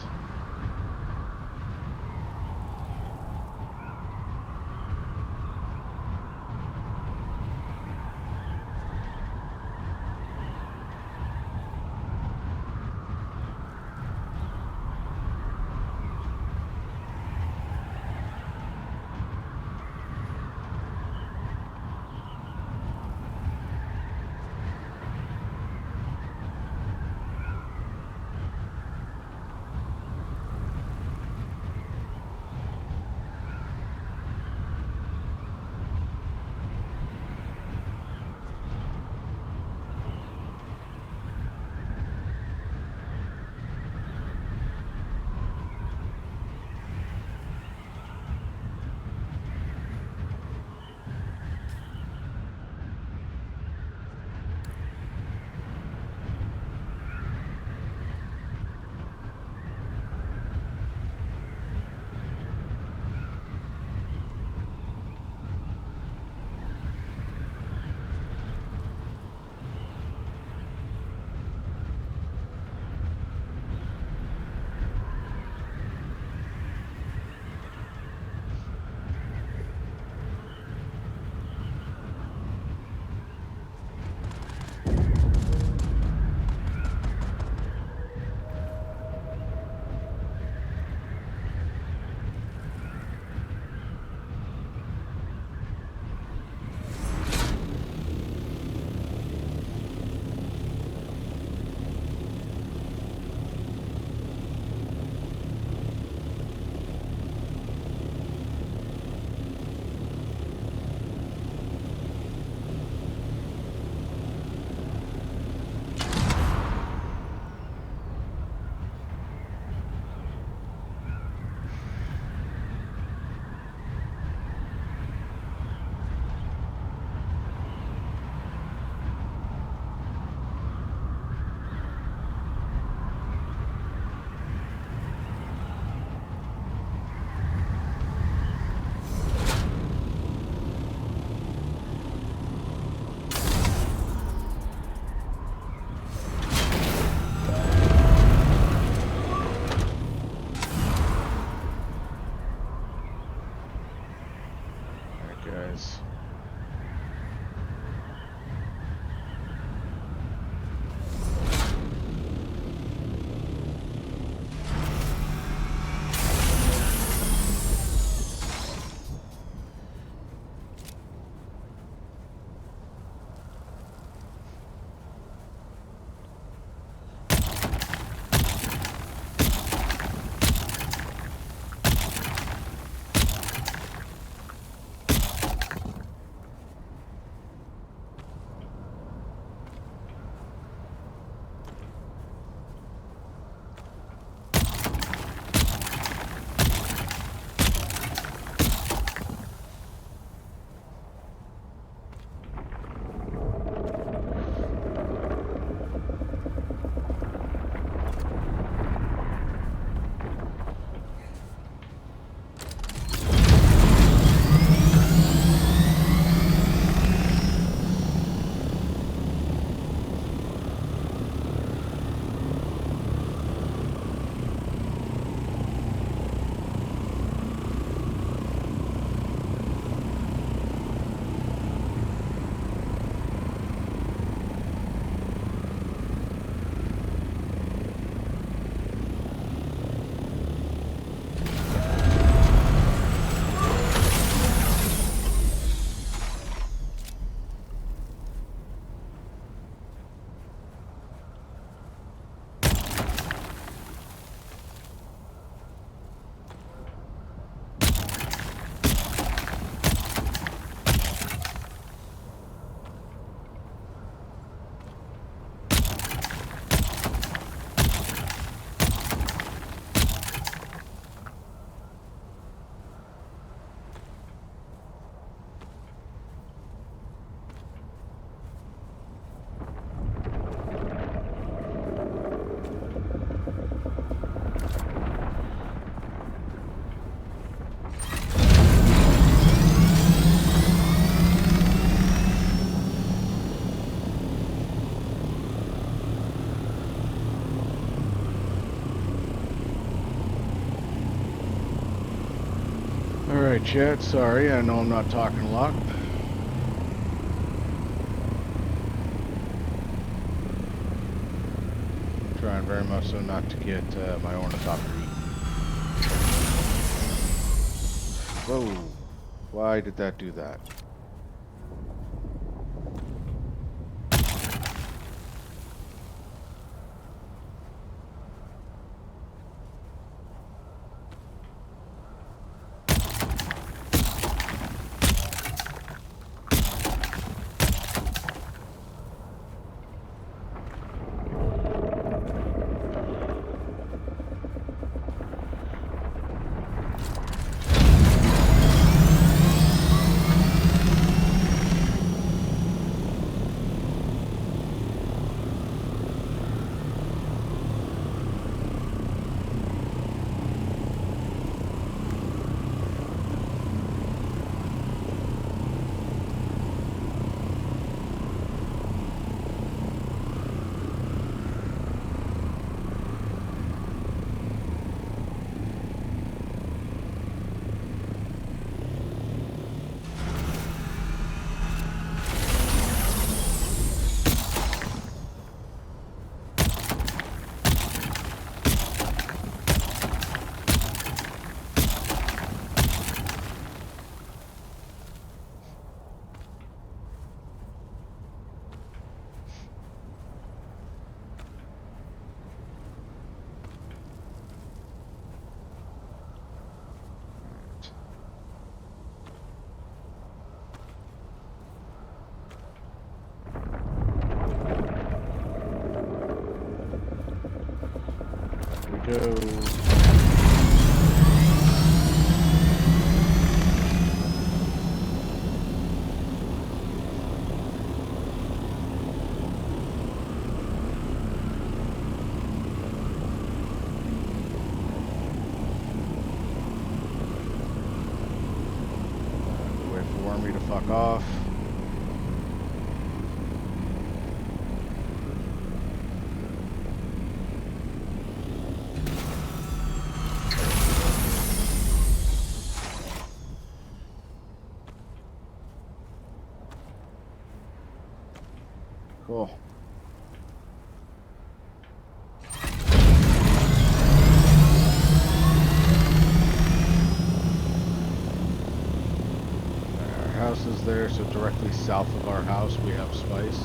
Alright, chat, sorry, I know I'm not talking a lot. Trying very much so not to get my ornithopter eaten. Whoa, why did that do that? Go. Wait for me to fuck off. Cool. Our house is there, so directly south of our house we have spice.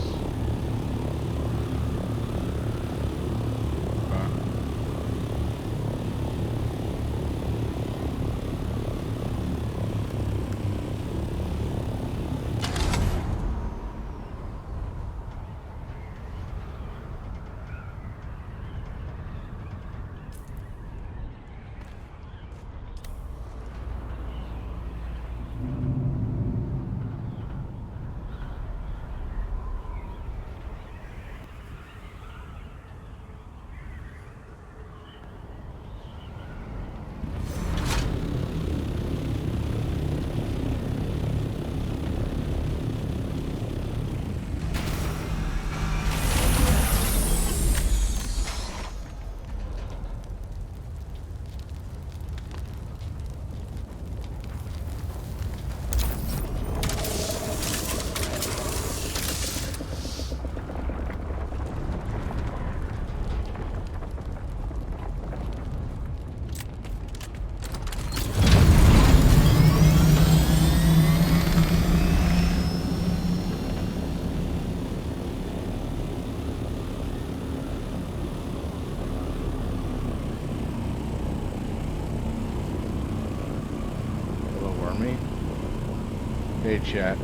Hey, chat.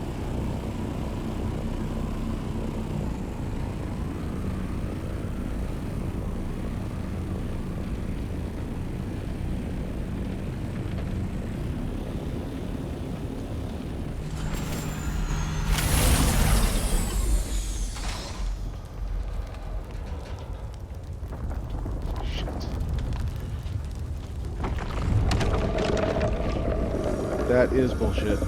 That is bullshit.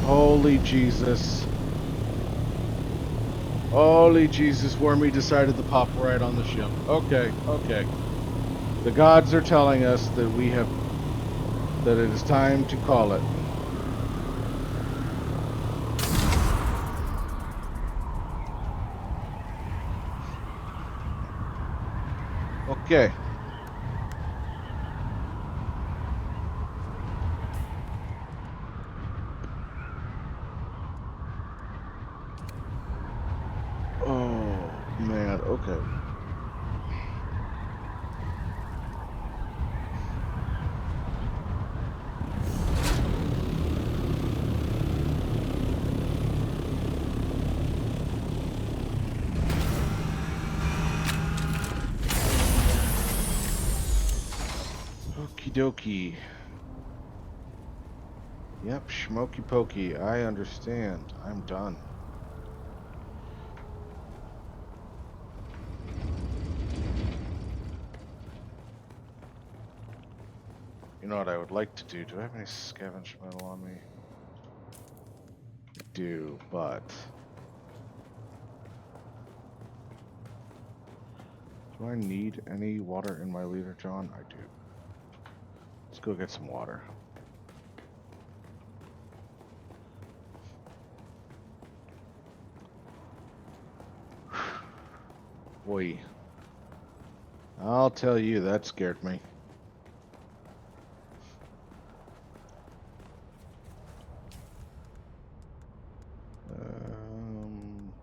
Holy Jesus. Holy Jesus, Wormy decided to pop right on the ship. Okay, okay. The gods are telling us that that it is time to call it. Okay. Oh, man, okay. Okie dokie. Yep, schmoky pokey. I understand. I'm done. You know what I would like to do? Do I have any scavenged metal on me? I do, but do I need any water in my leader, John? I do. Let's go get some water. Boy, I'll tell you, that scared me.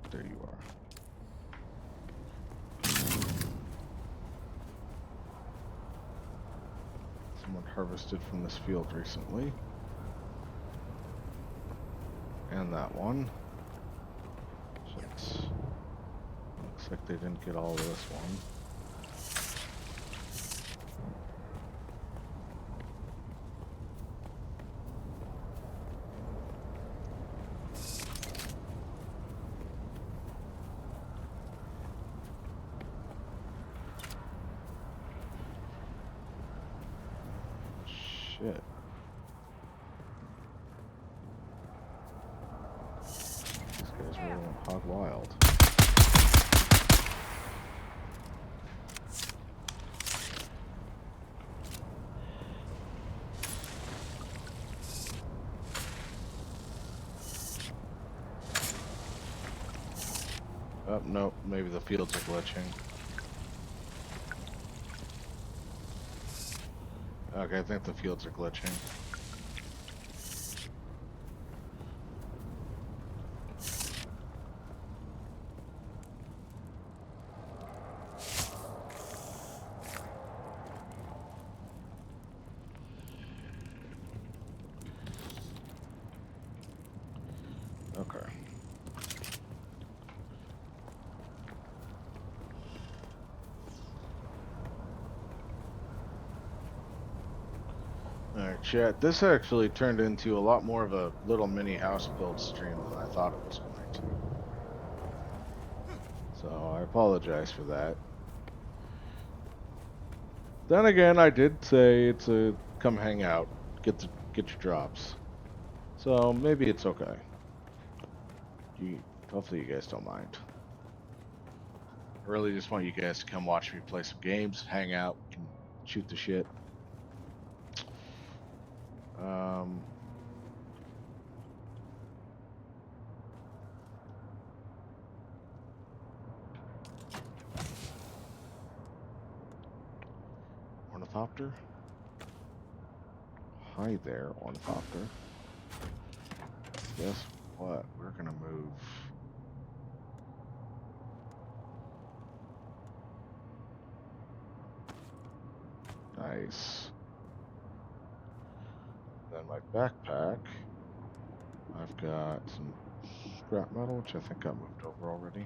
There you are. Someone harvested from this field recently. And that one. Shit. Looks like they didn't get all of this one. Shit. These guys really went hog wild. Oh, no, maybe the fields are glitching. Okay, I think the fields are glitching. Okay. Alright, chat. This actually turned into a lot more of a little mini house build stream than I thought it was going to. So I apologize for that. Then again, I did say it's a come hang out, get your drops. So maybe it's okay. Hopefully you guys don't mind. I really just want you guys to come watch me play some games, hang out, we can shoot the shit. Ornithopter? Hi there, Ornithopter. Guess what? We're gonna move. Nice. Then my backpack, I've got some scrap metal, which I think got moved over already.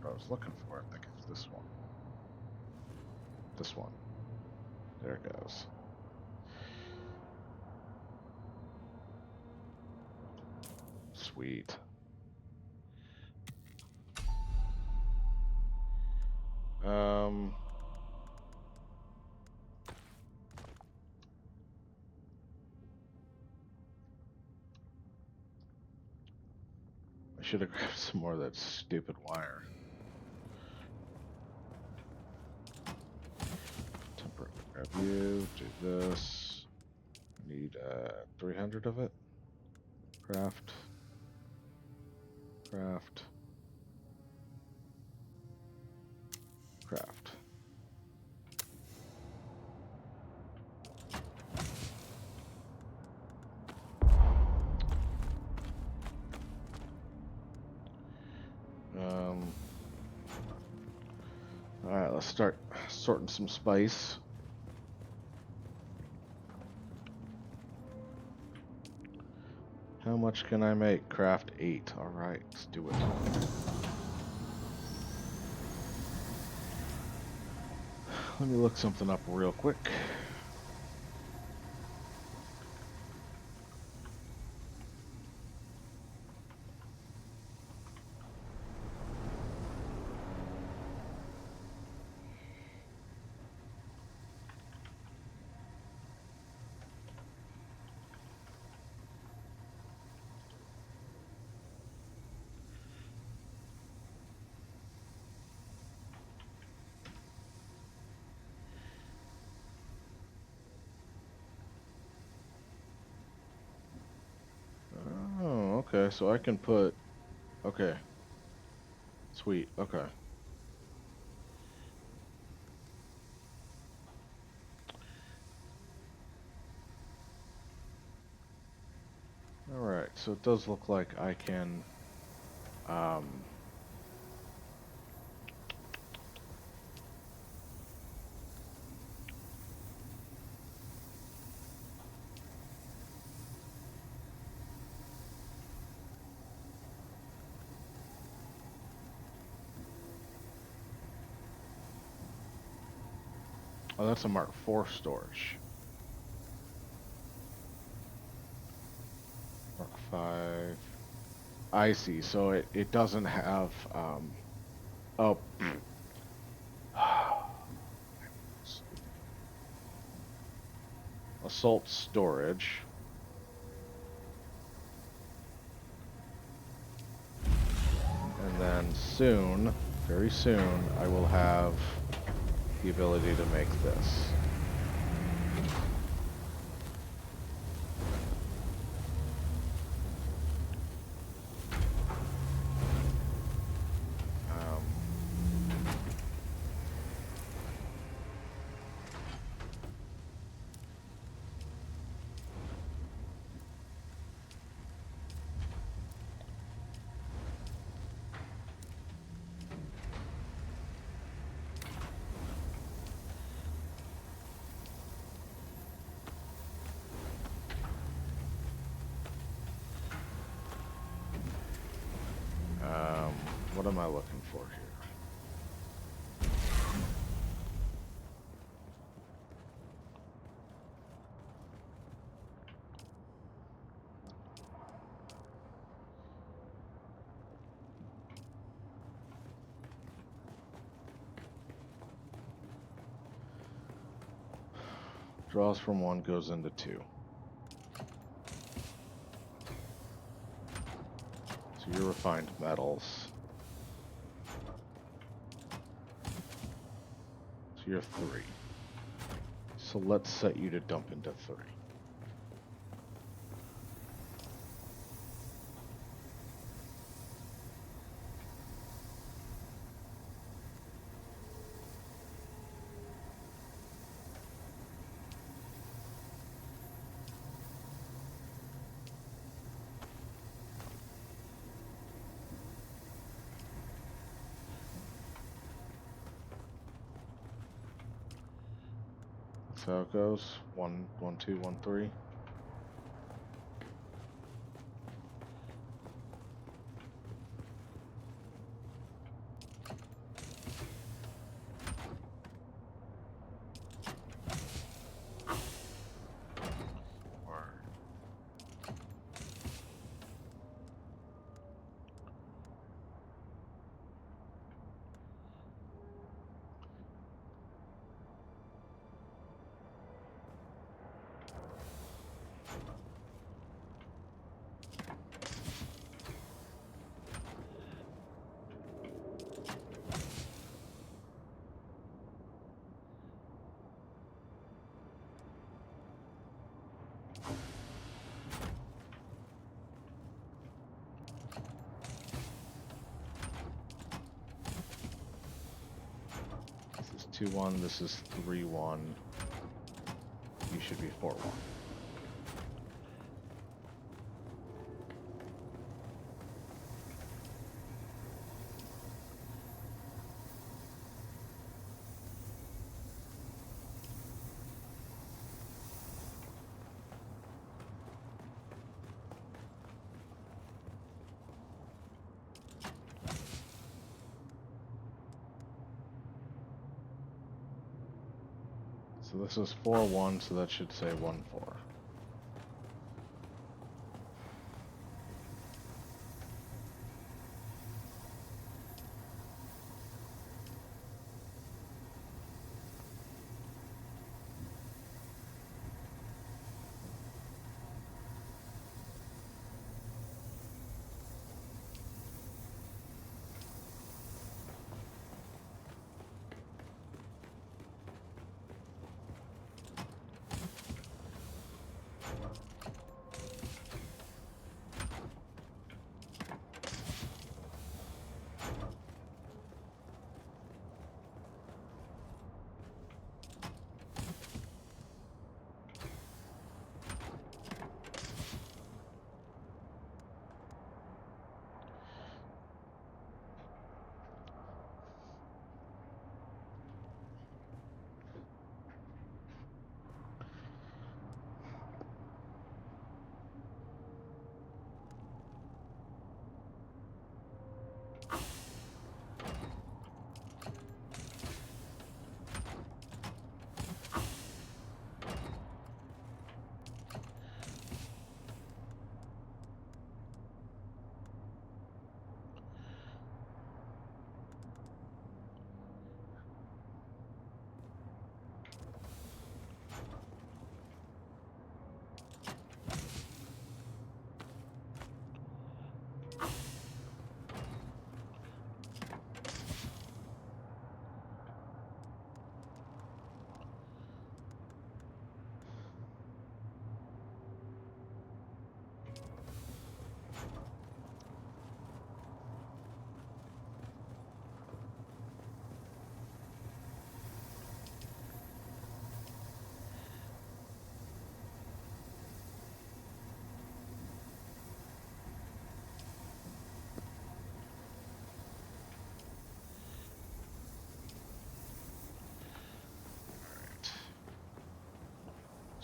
What I was looking for, I think it's this one. This one. There it goes. Sweet. My Should have grabbed some more of that stupid wire. Temporary grab you, do this. Need 300 of it. Craft. Craft. Craft. Alright, let's start sorting some spice. How much can I make? Craft 8. Alright, let's do it. Let me look something up real quick. Oh, okay, so I can put... Okay. Sweet, okay. Alright, so it does look like I can... Oh, that's a Mark IV storage. Mark V. I see, so it doesn't have, oh. Assault storage. And then soon, very soon, I will have the ability to make this. What am I looking for here? Draws from 1, goes into 2. So your refined metals. So you're 3. So let's set you to dump into 3. That's how it goes. 1, 1, 2, 1, 3. 2-1. This is 3-1. You should be 4-1. So this is 4-1, so that should say 1-4.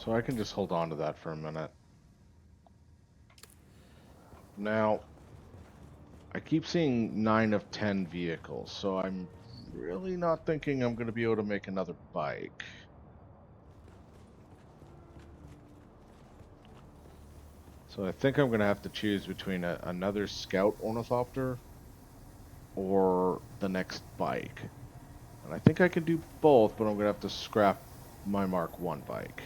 So I can just hold on to that for a minute. Now, I keep seeing 9 of 10 vehicles, so I'm really not thinking I'm going to be able to make another bike. So I think I'm going to have to choose between another Scout Ornithopter or the next bike. And I think I can do both, but I'm going to have to scrap my Mark 1 bike.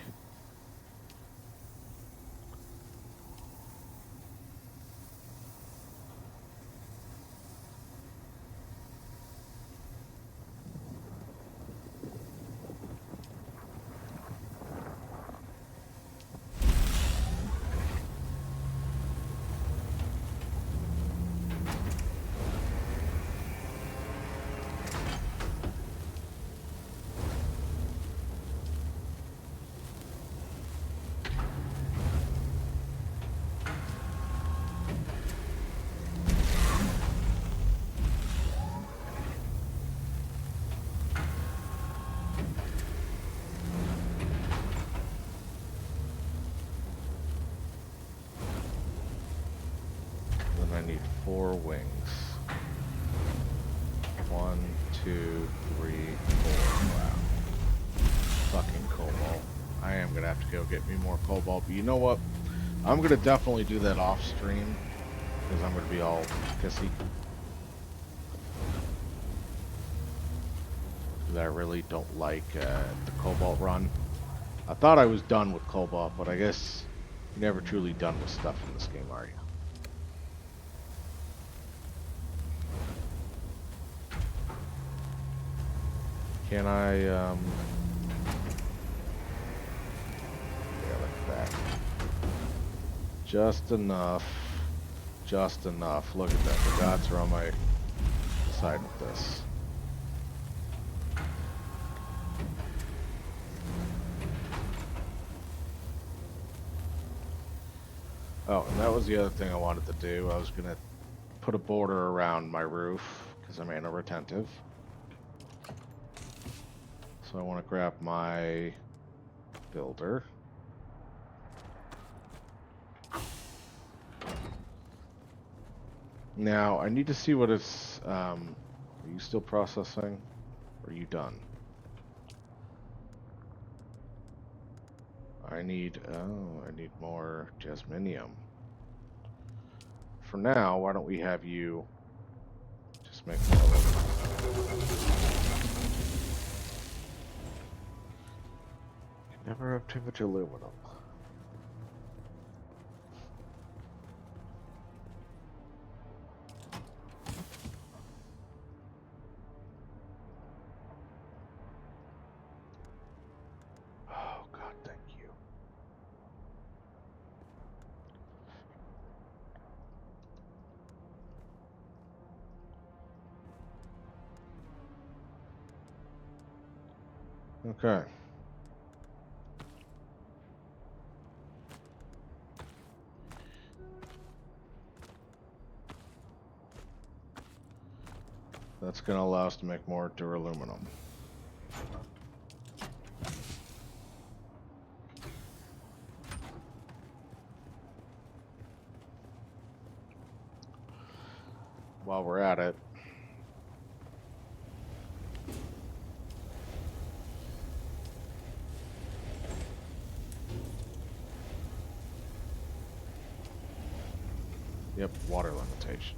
Then I need 4 wings. 1, 2, 3, 4. Wow. Fucking cobalt. I am gonna have to go get me more cobalt, but you know what? I'm gonna definitely do that off stream because I'm gonna be all pissy. Because I really don't like the cobalt run. I thought I was done with cobalt, but I guess you're never truly done with stuff in this game, are you? Can I, yeah, like that. Just enough. Just enough. Look at that. The gods are on my side with this. Oh, and that was the other thing I wanted to do. I was going to put a border around my roof because I'm anal retentive. So I want to grab my builder. Now, I need to see what it's... are you still processing? Or are you done? I need more jasminium. For now, why don't we have you just make more of it. Never have too much aluminum. Oh God, thank you. Okay. That's going to allow us to make more duraluminum. While we're at it, yep, water limitation.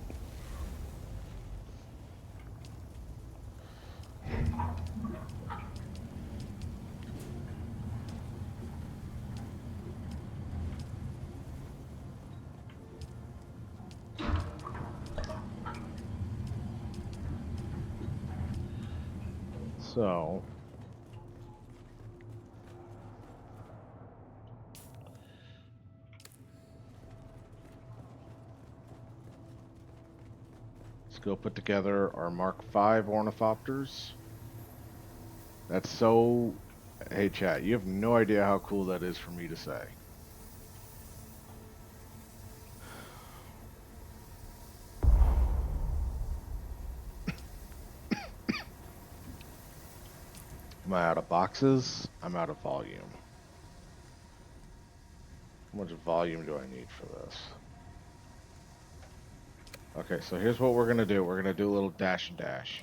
So, let's go put together our Mark V ornithopters. That's so... Hey chat, you have no idea how cool that is for me to say. Am I out of boxes? I'm out of volume. How much volume do I need for this? Okay, so here's what we're going to do. We're going to do a little dash and dash.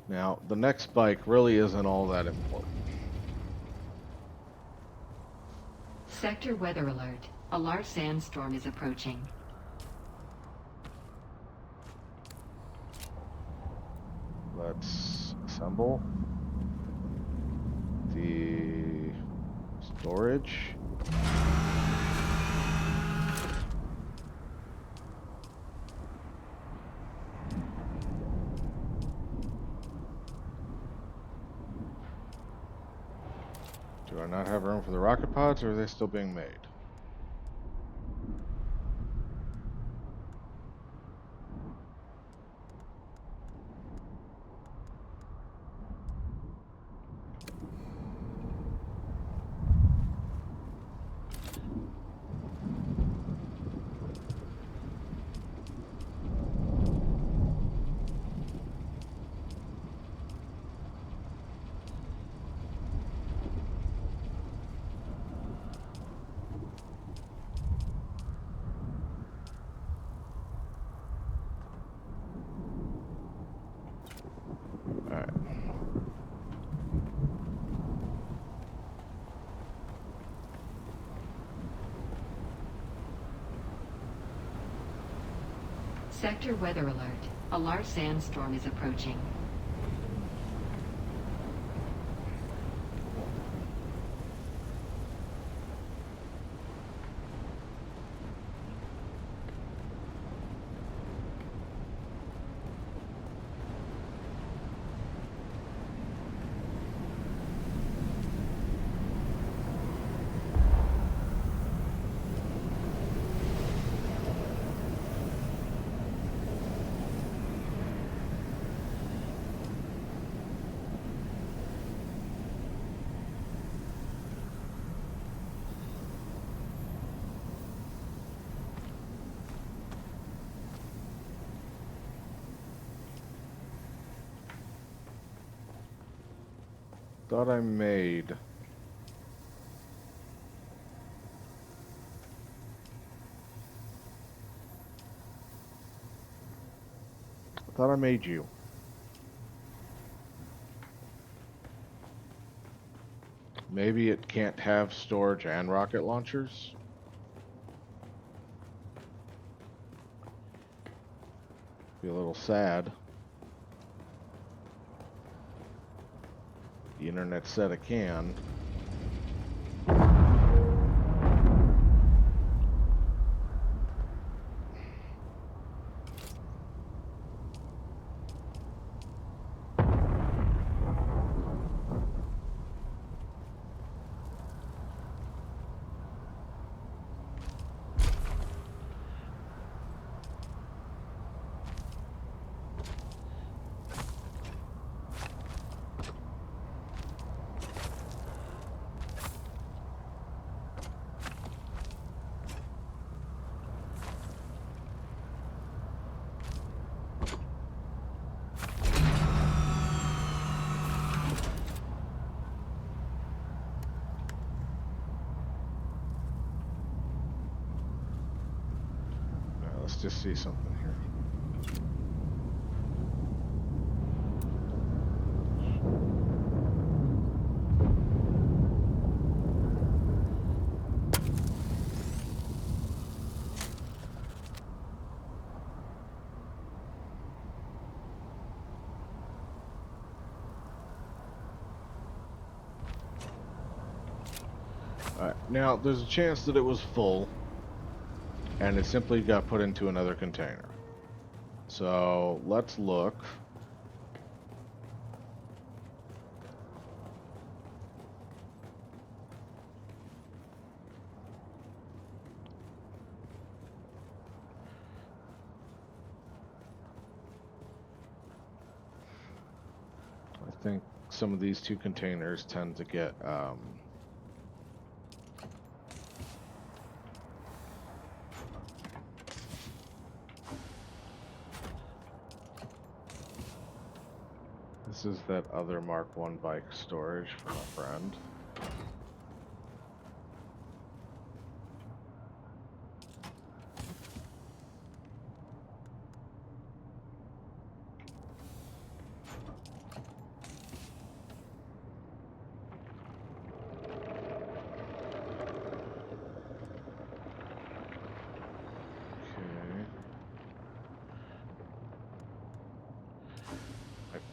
Now, the next bike really isn't all that important. Sector weather alert. A large sandstorm is approaching. Let's assemble the storage. Do I not have room for the rocket pods, or are they still being made? Alright. Sector weather alert. A large sandstorm is approaching. Thought I made. Thought I made you. Maybe it can't have storage and rocket launchers? Be a little sad. The internet said it can. Let's just see something here. Alright, now there's a chance that it was full and it simply got put into another container. So let's look. I think some of these two containers tend to get this is that other Mark I bike storage for my friend.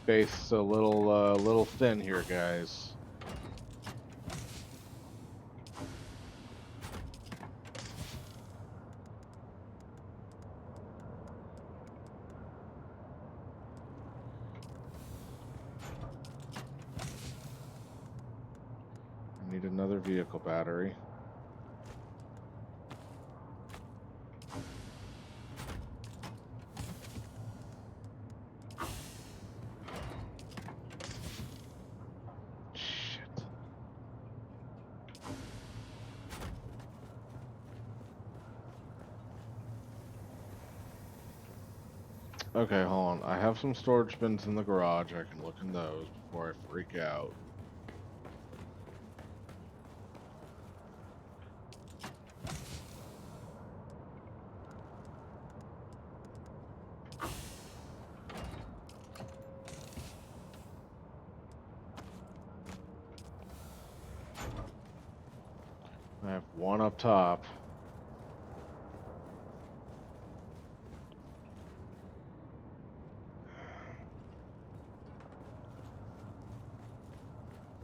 Base's a little thin here, guys. I need another vehicle battery. Okay, hold on. I have some storage bins in the garage. I can look in those before I freak out. I have one up top.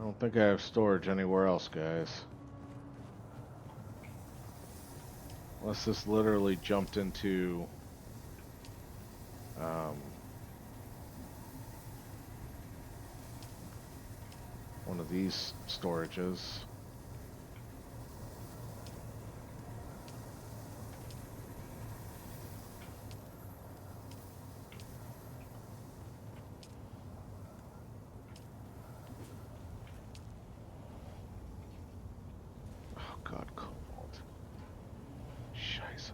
I don't think I have storage anywhere else, guys. Unless this literally jumped into one of these storages. Oh God, cobalt. Scheiße.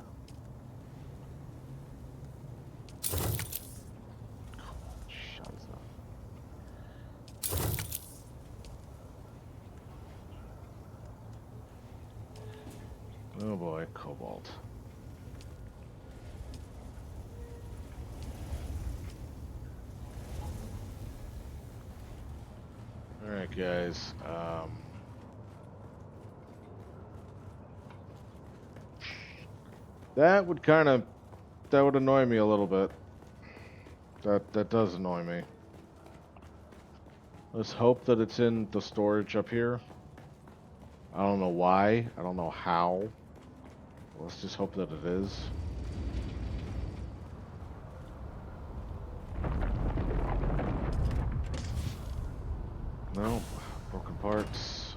Cobalt, scheiße. alloy, cobalt. Alright, guys. That would annoy me a little bit. That does annoy me. Let's hope that it's in the storage up here. I don't know why. I don't know how. Let's just hope that it is. No. Broken parts.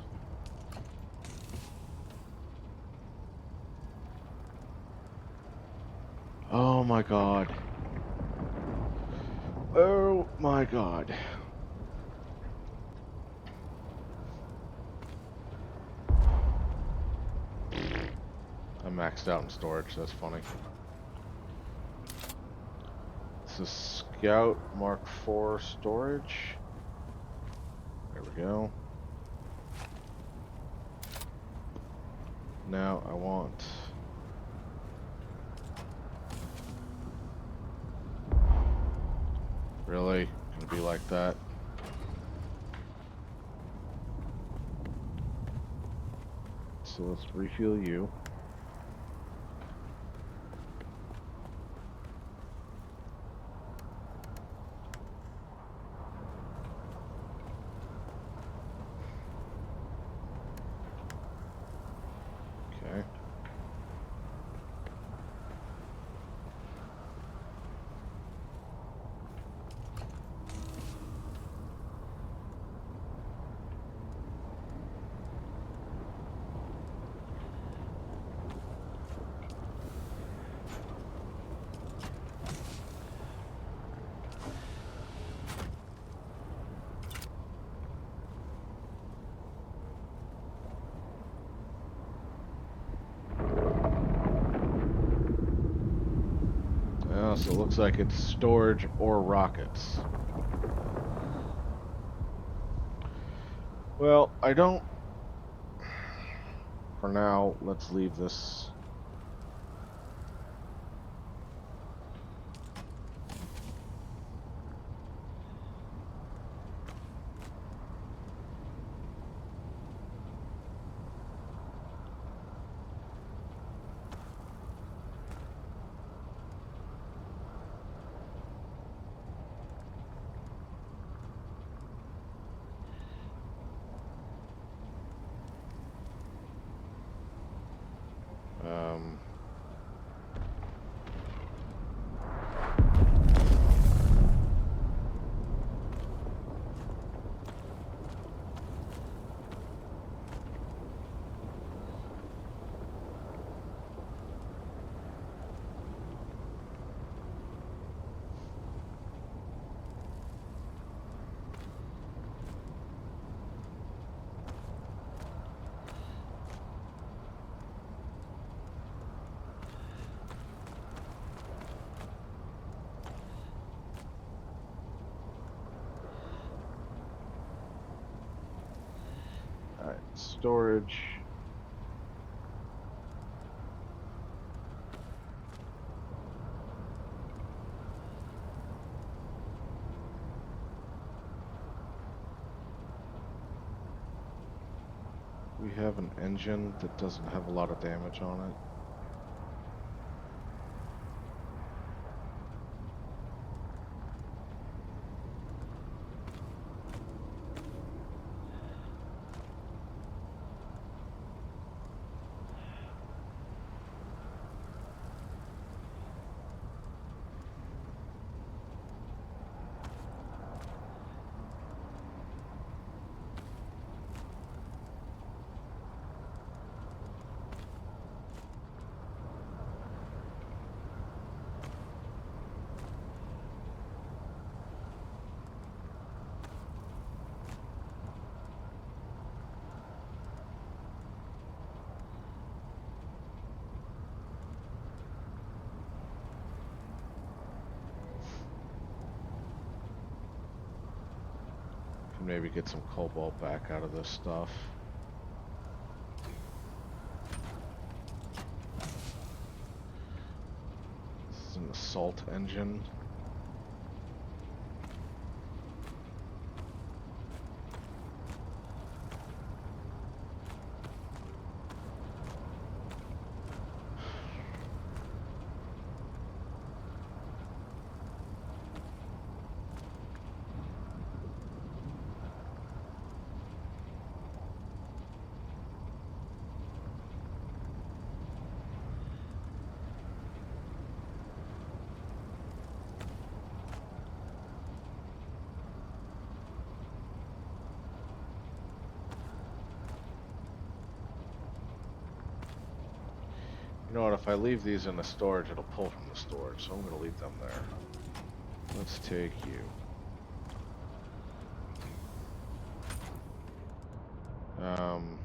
Oh my god. Oh my god. I'm maxed out in storage. That's funny. This is Scout Mark IV storage. There we go. Now I want... Really? Gonna be like that? So let's refuel you. Okay. So it looks like it's storage or rockets. Well, I don't... For now, let's leave this. Alright, storage. We have an engine that doesn't have a lot of damage on it. Can maybe get some cobalt back out of this stuff. an assault engine. You know what, if I leave these in the storage, it'll pull from the storage, so I'm going to leave them there. Let's take you. Um...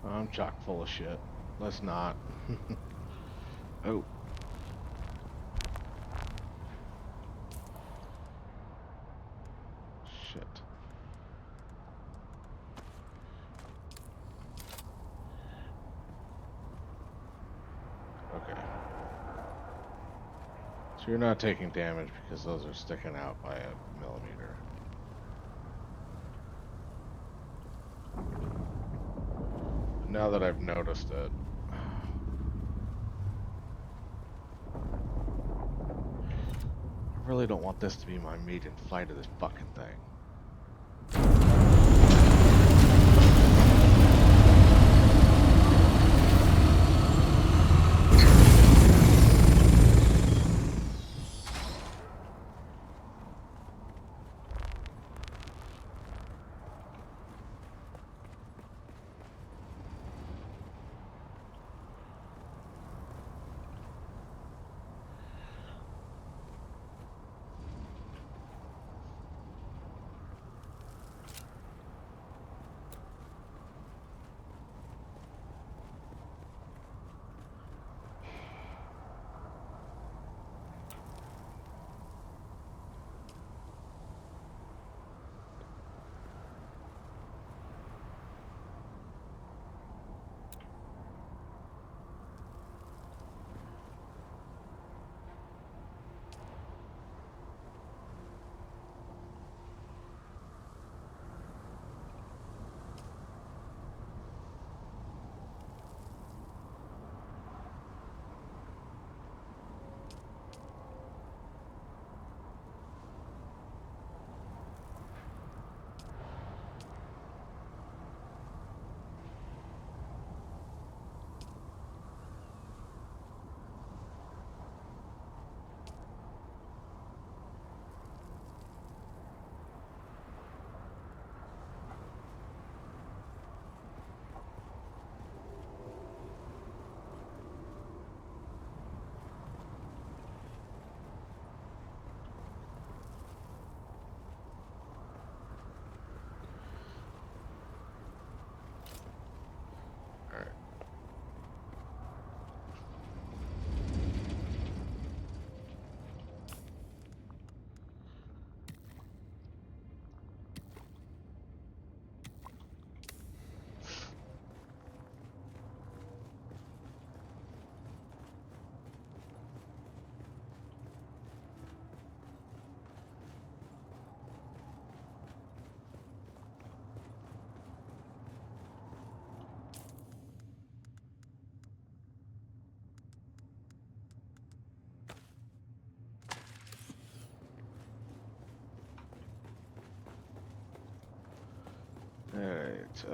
I'm chock full of shit. Let's not. Oh. Shit. Okay. So you're not taking damage because those are sticking out by a millimeter. now that I've noticed it. I really don't want this to be my maiden flight of this fucking thing. Alright,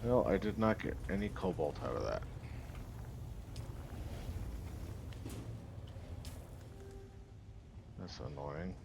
well, I did not get any cobalt out of that. That's annoying.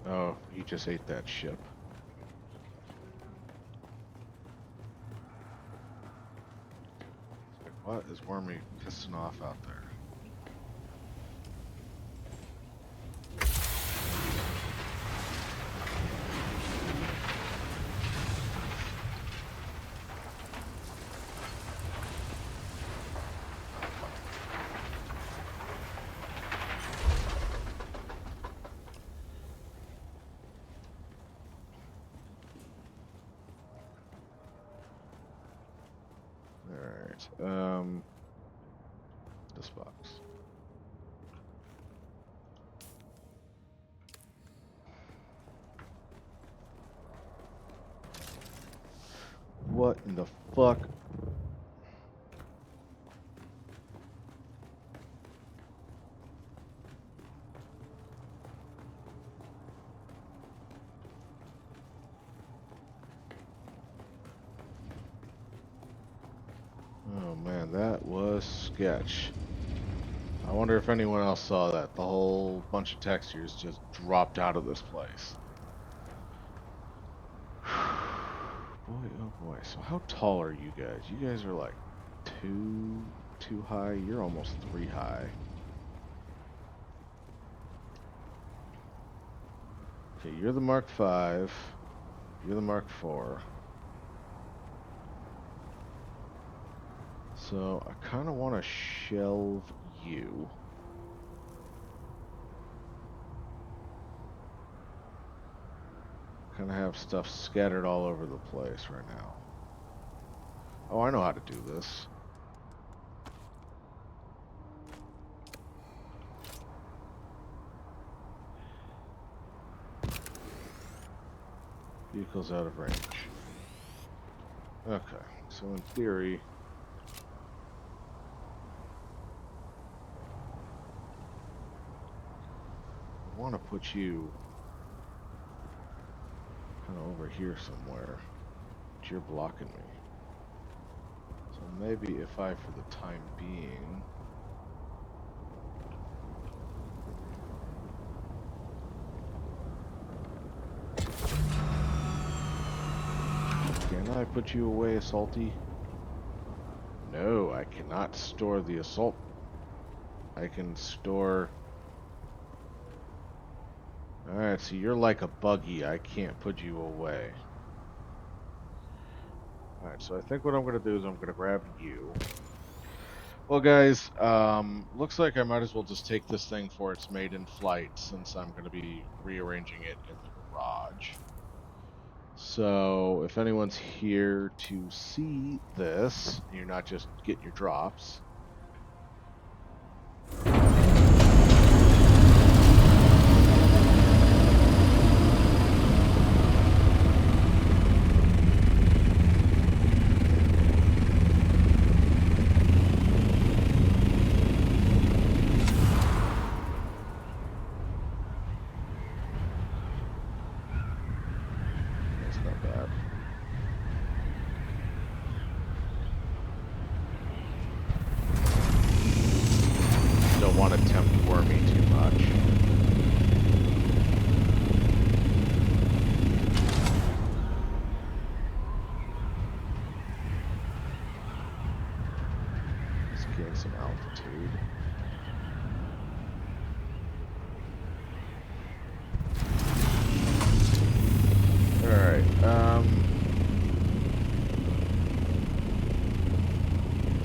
Oh, he just ate that ship. What is Wormy pissing off out there? This box. What in the fuck? Oh man, that was sketch. I wonder if anyone else saw that. The whole bunch of textures just dropped out of this place. Boy, oh boy. So how tall are you guys? You guys are like two high. You're almost 3 high. Okay, you're the Mark 5. You're the Mark 4. So I kind of want to shelve you. Kind of have stuff scattered all over the place right now. Oh, I know how to do this. Vehicles out of range. Okay, so in theory, I want to put you kind of over here somewhere, but you're blocking me. So maybe if I, for the time being, can I put you away, Assaulty? No, I cannot store the assault. I can store... Alright, so you're like a buggy. I can't put you away. Alright, so I think what I'm going to do is I'm going to grab you. Well, guys, looks like I might as well just take this thing for its maiden flight since I'm going to be rearranging it in the garage. So, if anyone's here to see this, you're not just getting your drops.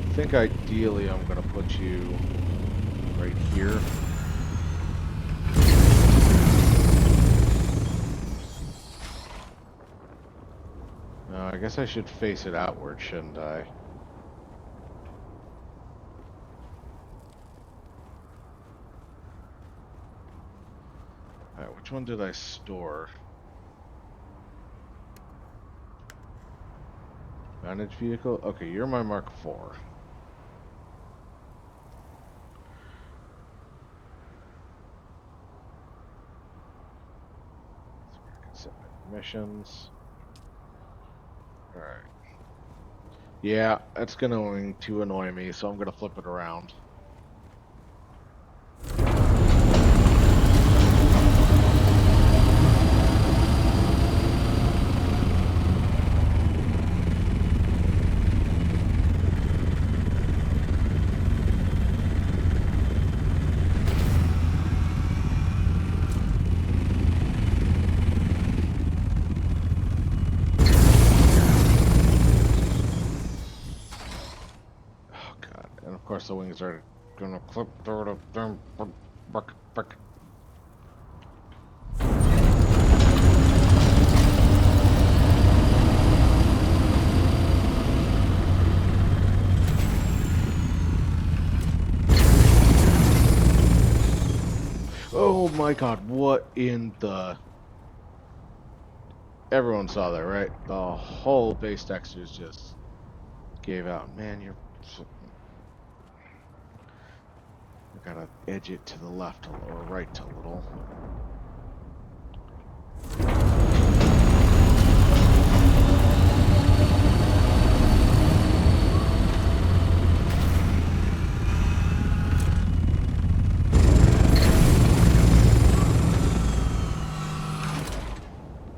I think ideally I'm going to put you right here. No, I guess I should face it outward, shouldn't I? Alright, which one did I store? Manage vehicle? Okay, you're my Mark IV. Missions. Alright. Yeah, that's going to annoy me, so I'm going to flip it around. The wings are gonna clip through the brick. my god, what in the... Everyone saw that, right? The whole base textures just gave out. Man, you're... I gotta edge it to the left or right a little.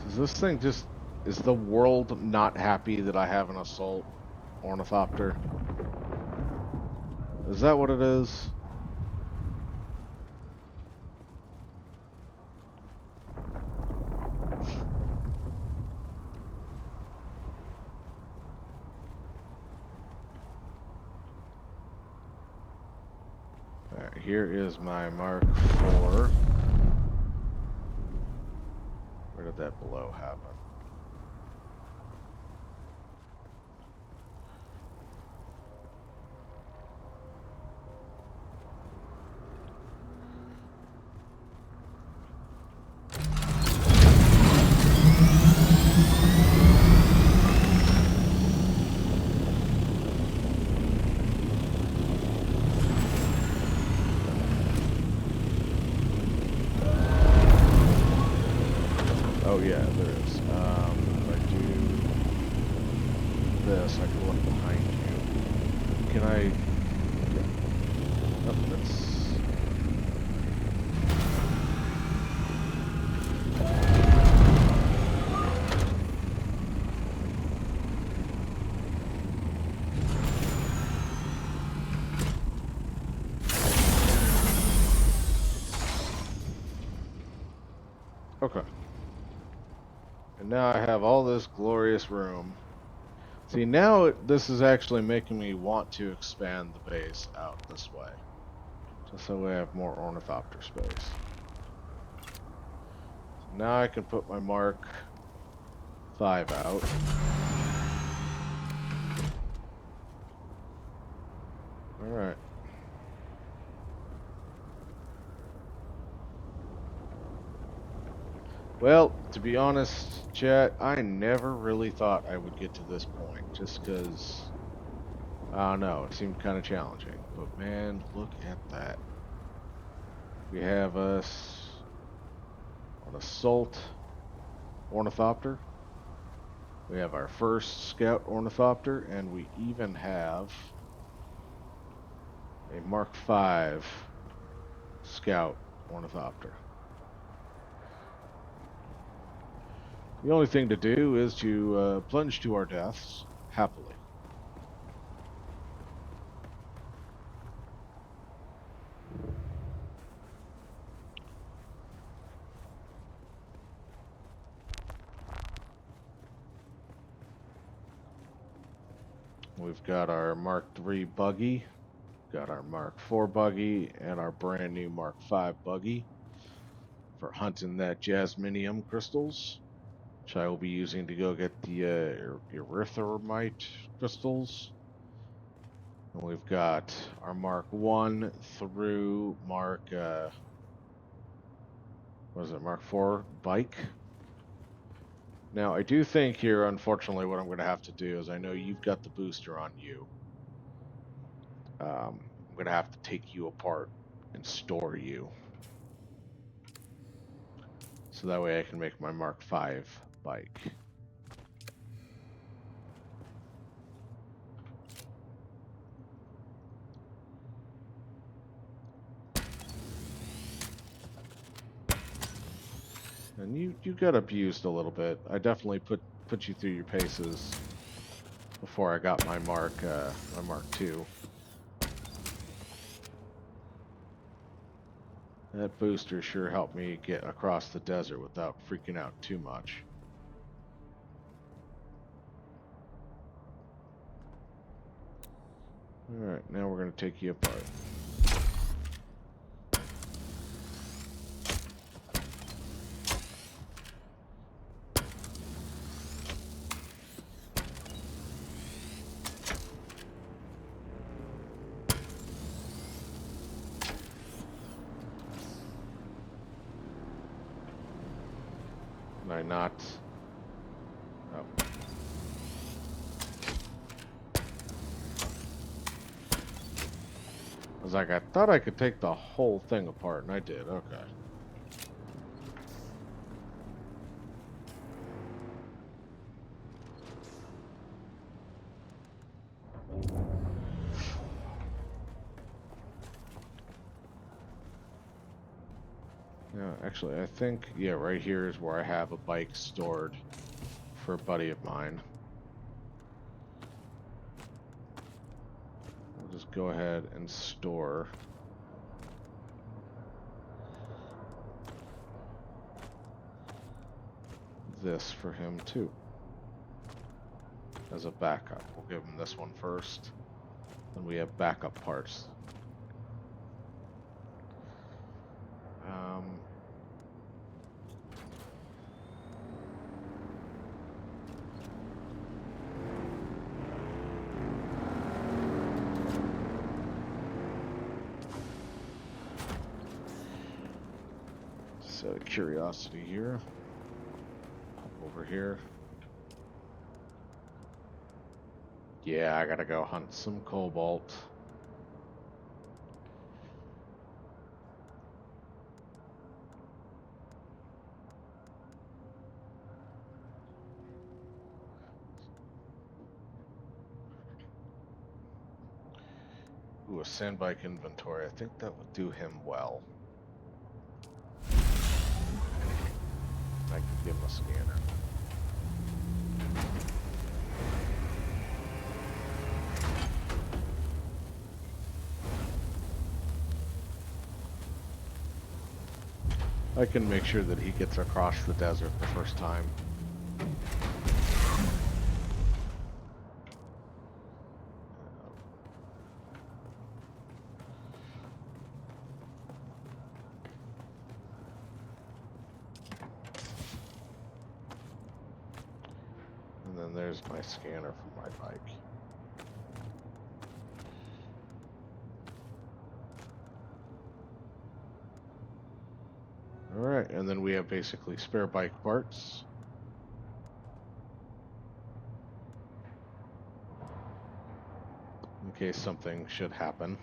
Does this thing just... Is the world not happy that I have an assault ornithopter? Is that what it is? Alright, here is my Mark IV. Where did that blow happen? Oh yeah, there is. If I do this, I can look behind you. Can I... Oh, that's... Okay. And now I have all this glorious room. See, now this is actually making me want to expand the base out this way. Just so we have more ornithopter space. So now I can put my Mark V out. Alright. Well, to be honest, chat, I never really thought I would get to this point, just because, I don't know, it seemed kind of challenging. But man, look at that. We have us an assault ornithopter. We have our first scout ornithopter, and we even have a Mark V scout ornithopter. The only thing to do is to plunge to our deaths happily. We've got our Mark III buggy, got our Mark IV buggy, and our brand new Mark V buggy for hunting that Jasminium crystals, which I will be using to go get the erythromite crystals. And we've got our Mark I through Mark, what is it, Mark IV bike. Now, I do think here, unfortunately, what I'm going to have to do is, I know you've got the booster on you. I'm going to have to take you apart and store you. So that way I can make my Mark V bike. And you got abused a little bit. I definitely put you through your paces before I got my Mark II. That booster sure helped me get across the desert without freaking out too much. Alright, now we're going to take you apart. I not? Oh. I was like, I thought I could take the whole thing apart, and I did. Okay. Yeah, actually, I think, yeah, right here is where I have a bike stored for a buddy of mine. We'll just go ahead and store this for him too, as a backup. We'll give him this one first, then we have backup parts. Just out of curiosity here, hop over here. Yeah, I gotta go hunt some cobalt. Ooh, a sand bike inventory. I think that would do him well. I could give him a scanner. I can make sure that he gets across the desert the first time. And then there's my scanner for my bike. Alright, and then we have basically spare bike parts. In case something should happen.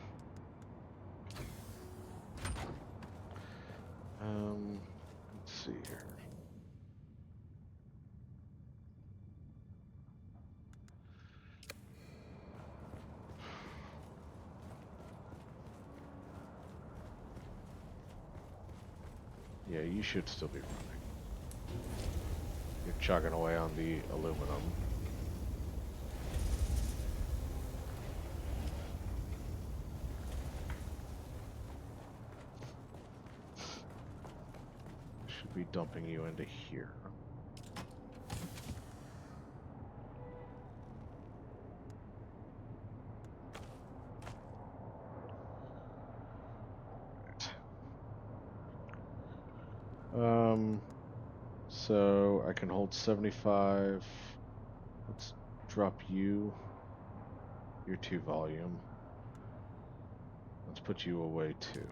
Let's see here. Yeah, you should still be running. You're chugging away on the aluminum. Should be dumping you into here. So I can hold 75. Let's drop you. Your 2 volume. Let's put you away too.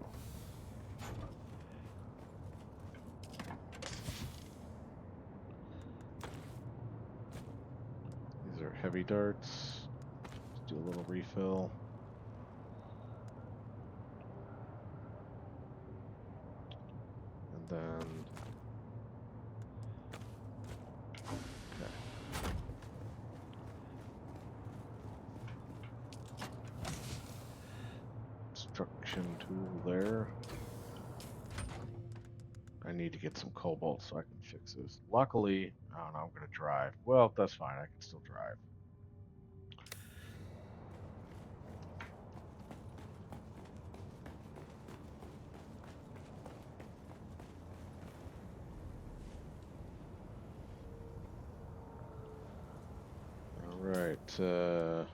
These are heavy darts. Let's do a little refill. And then construction tool there. I need to get some cobalt so I can fix this. Luckily, I don't know, I'm gonna drive. Well, that's fine, I can still drive. Alright, ah,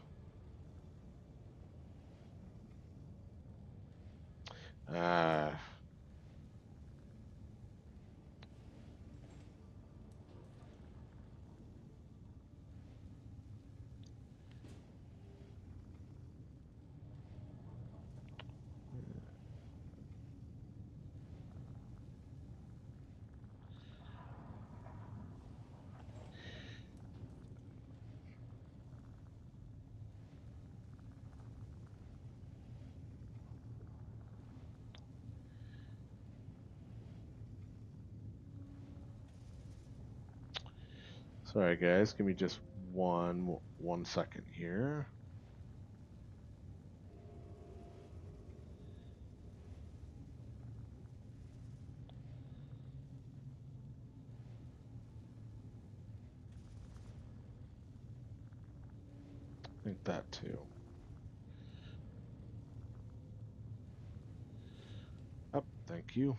Sorry, guys. Give me just one second here. I think that too. Oh, thank you.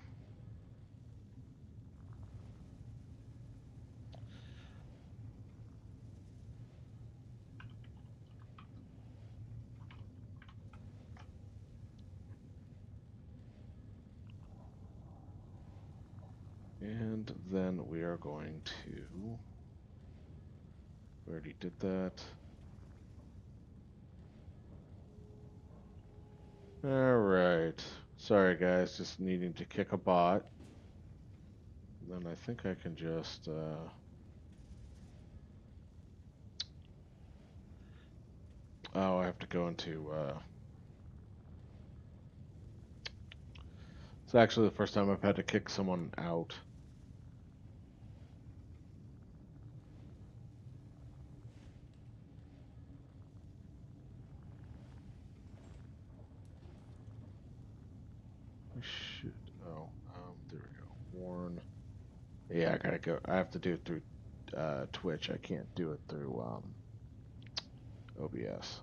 And then we are going to. We already did that. All right. Sorry, guys. Just needing to kick a bot. Then I think I can just. Oh, I have to go into. It's actually the first time I've had to kick someone out. I should. Oh, there we go. Warn. Yeah, I gotta go. I have to do it through Twitch. I can't do it through OBS.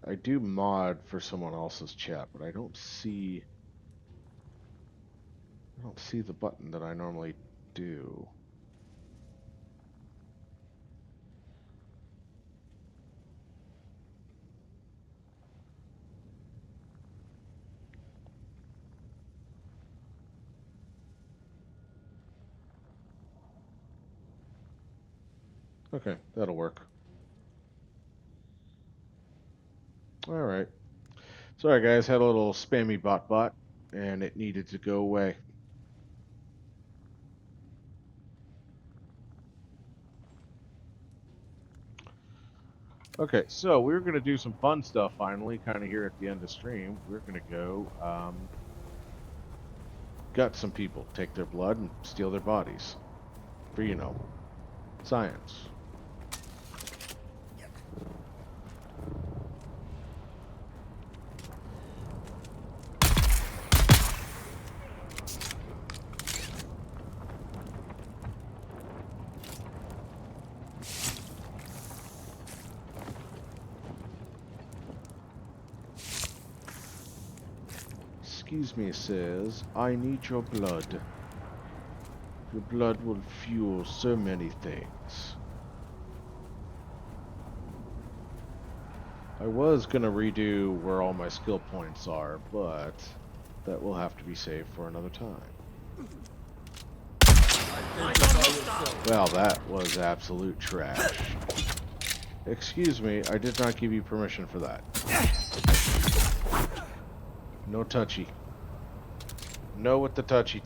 I do mod for someone else's chat, but I don't see the button that I normally do. Okay, that'll work. All right. Sorry guys, had a little spammy bot and it needed to go away. Okay, so we're going to do some fun stuff finally, kind of here at the end of stream. We're going to go gut some people, take their blood and steal their bodies. For, science. Excuse me, says, I need your blood. Your blood will fuel so many things. I was going to redo where all my skill points are, but that will have to be saved for another time. Well, that was absolute trash. Excuse me, I did not give you permission for that. No touchy. No with the touchy.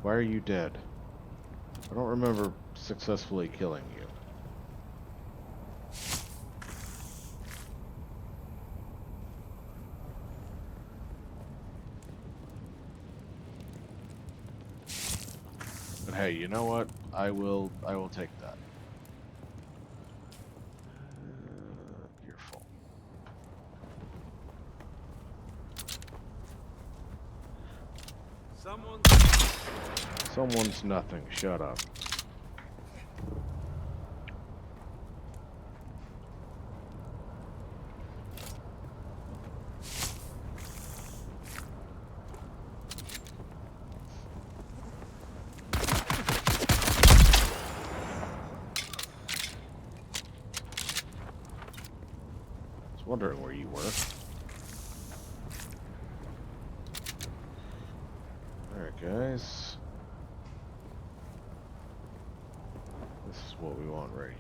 Why are you dead? I don't remember successfully killing you. But hey, you know what? I will take that. You're full. Someone's nothing. Shut up. wondering where you were. Alright, guys. This is what we want right here.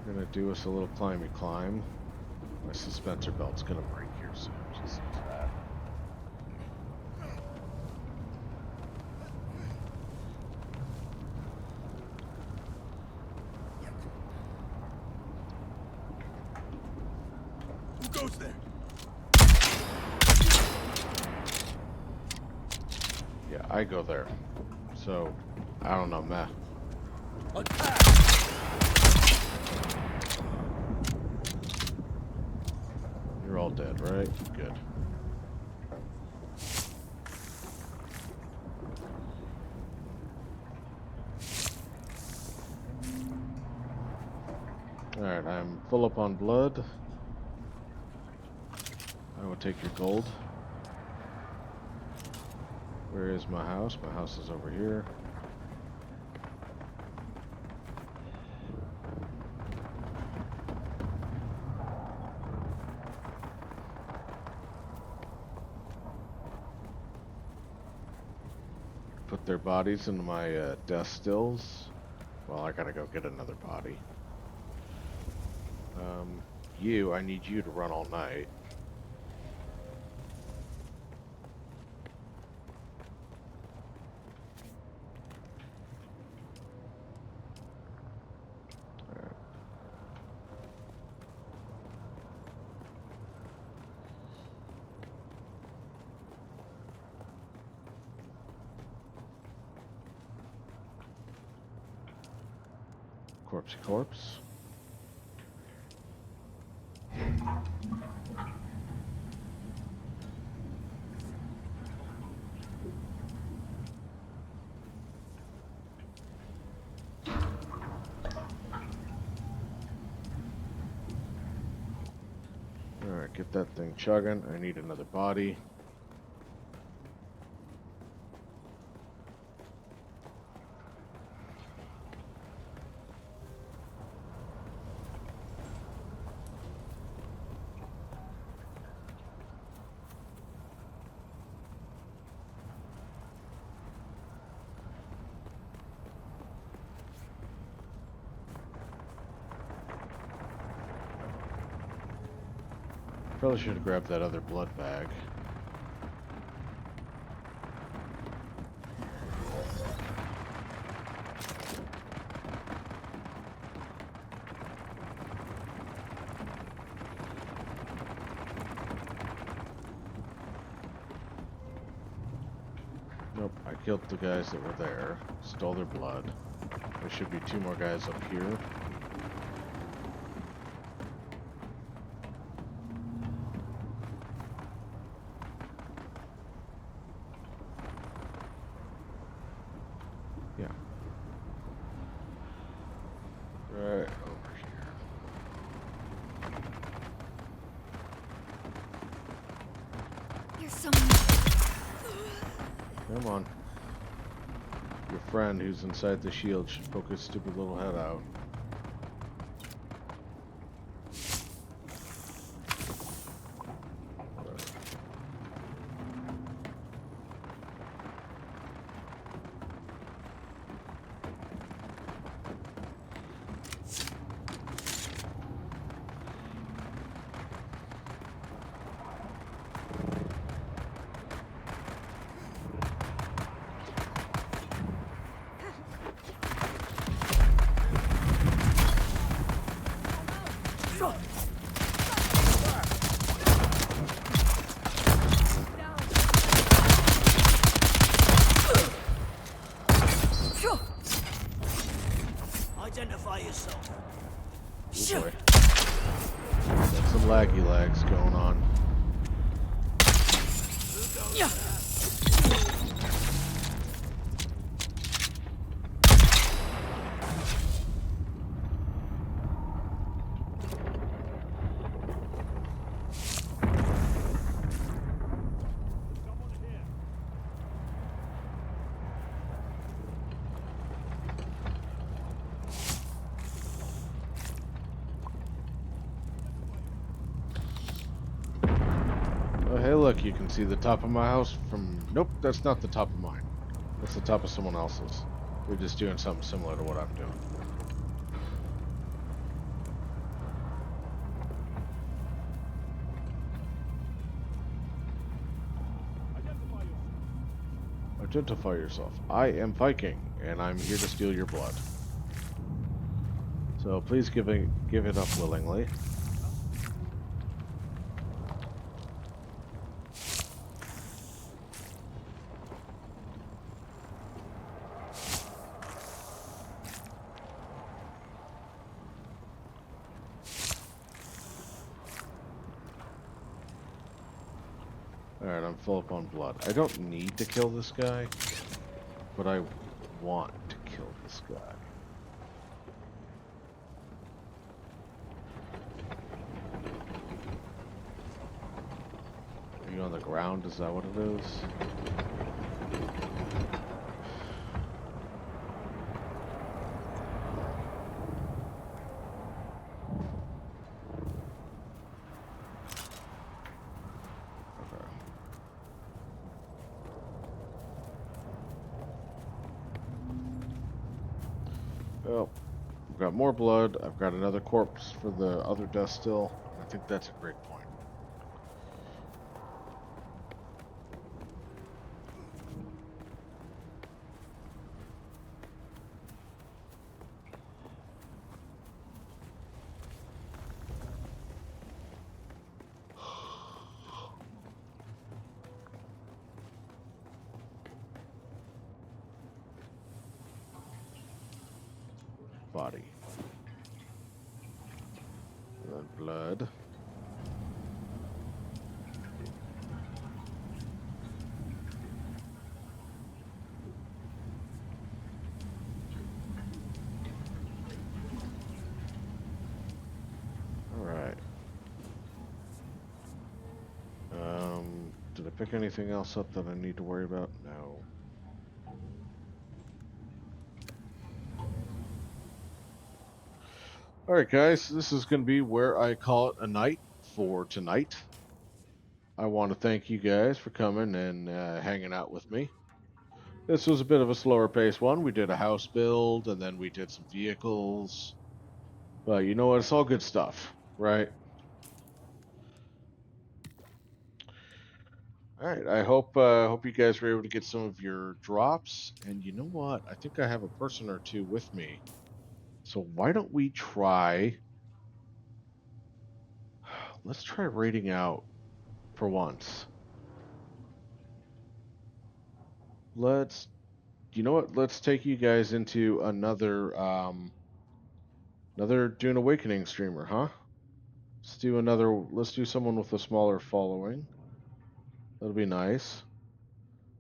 We're gonna do us a little climby climb. My suspensor belt's gonna break here soon. Just seems bad. Who goes there? Yeah, I go there. So, I don't know, meh. Attack! You're all dead, right? Good. Alright, I'm full up on blood. I will take your gold. Where is my house? My house is over here. Put their bodies into my death stills. Well, I gotta go get another body. I need you to run all night. Alright. Corpsey corpse. Alright, get that thing chugging. I need another body. Probably should have grabbed that other blood bag. Nope, I killed the guys that were there, stole their blood. There should be 2 more guys up here. Yeah. Right over here. There's someone. Come on. Your friend who's inside the shield should poke his stupid little head out. Identify yourself. Oh boy. Got some laggy lags going on. look, you can see the top of my house from... Nope, that's not the top of mine. That's the top of someone else's. They're just doing something similar to what I'm doing. Identify yourself. I am Viking, and I'm here to steal your blood. So please give it up willingly. Alright, I'm full up on blood. I don't need to kill this guy, but I want to kill this guy. Are you on the ground? Is that what it is? Okay. Well, I've got more blood. I've got another corpse for the other death still. I think that's a great point. Body. And then blood. Alright. Did I pick anything else up that I need to worry about? No. Alright guys, this is going to be where I call it a night for tonight. I want to thank you guys for coming and hanging out with me. This was a bit of a slower paced one. We did a house build and then we did some vehicles. But you know what? It's all good stuff, right? All right. I hope you guys were able to get some of your drops. And you know what? I think I have a person or two with me. So why don't we try? Let's try raiding out for once. Let's. You know what? Let's take you guys into another Dune Awakening streamer, huh? Let's do another. Let's do someone with a smaller following. That'll be nice.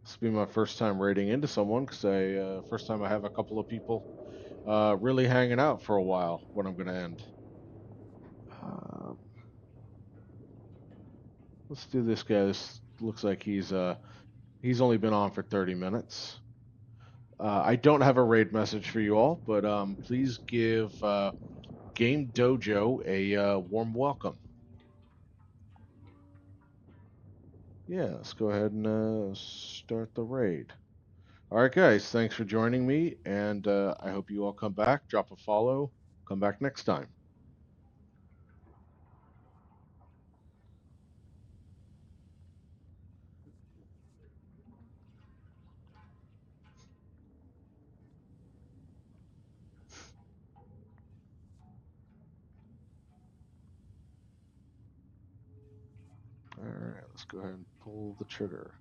This will be my first time raiding into someone because first time I have a couple of people really hanging out for a while when I'm gonna end. Um, let's do this guy. This looks like he's only been on for 30 minutes. I don't have a raid message for you all, but please give Game Dojo a warm welcome. Yeah, let's go ahead and start the raid. All right, guys, thanks for joining me, and I hope you all come back. Drop a follow. Come back next time. All right, let's go ahead and pull the trigger.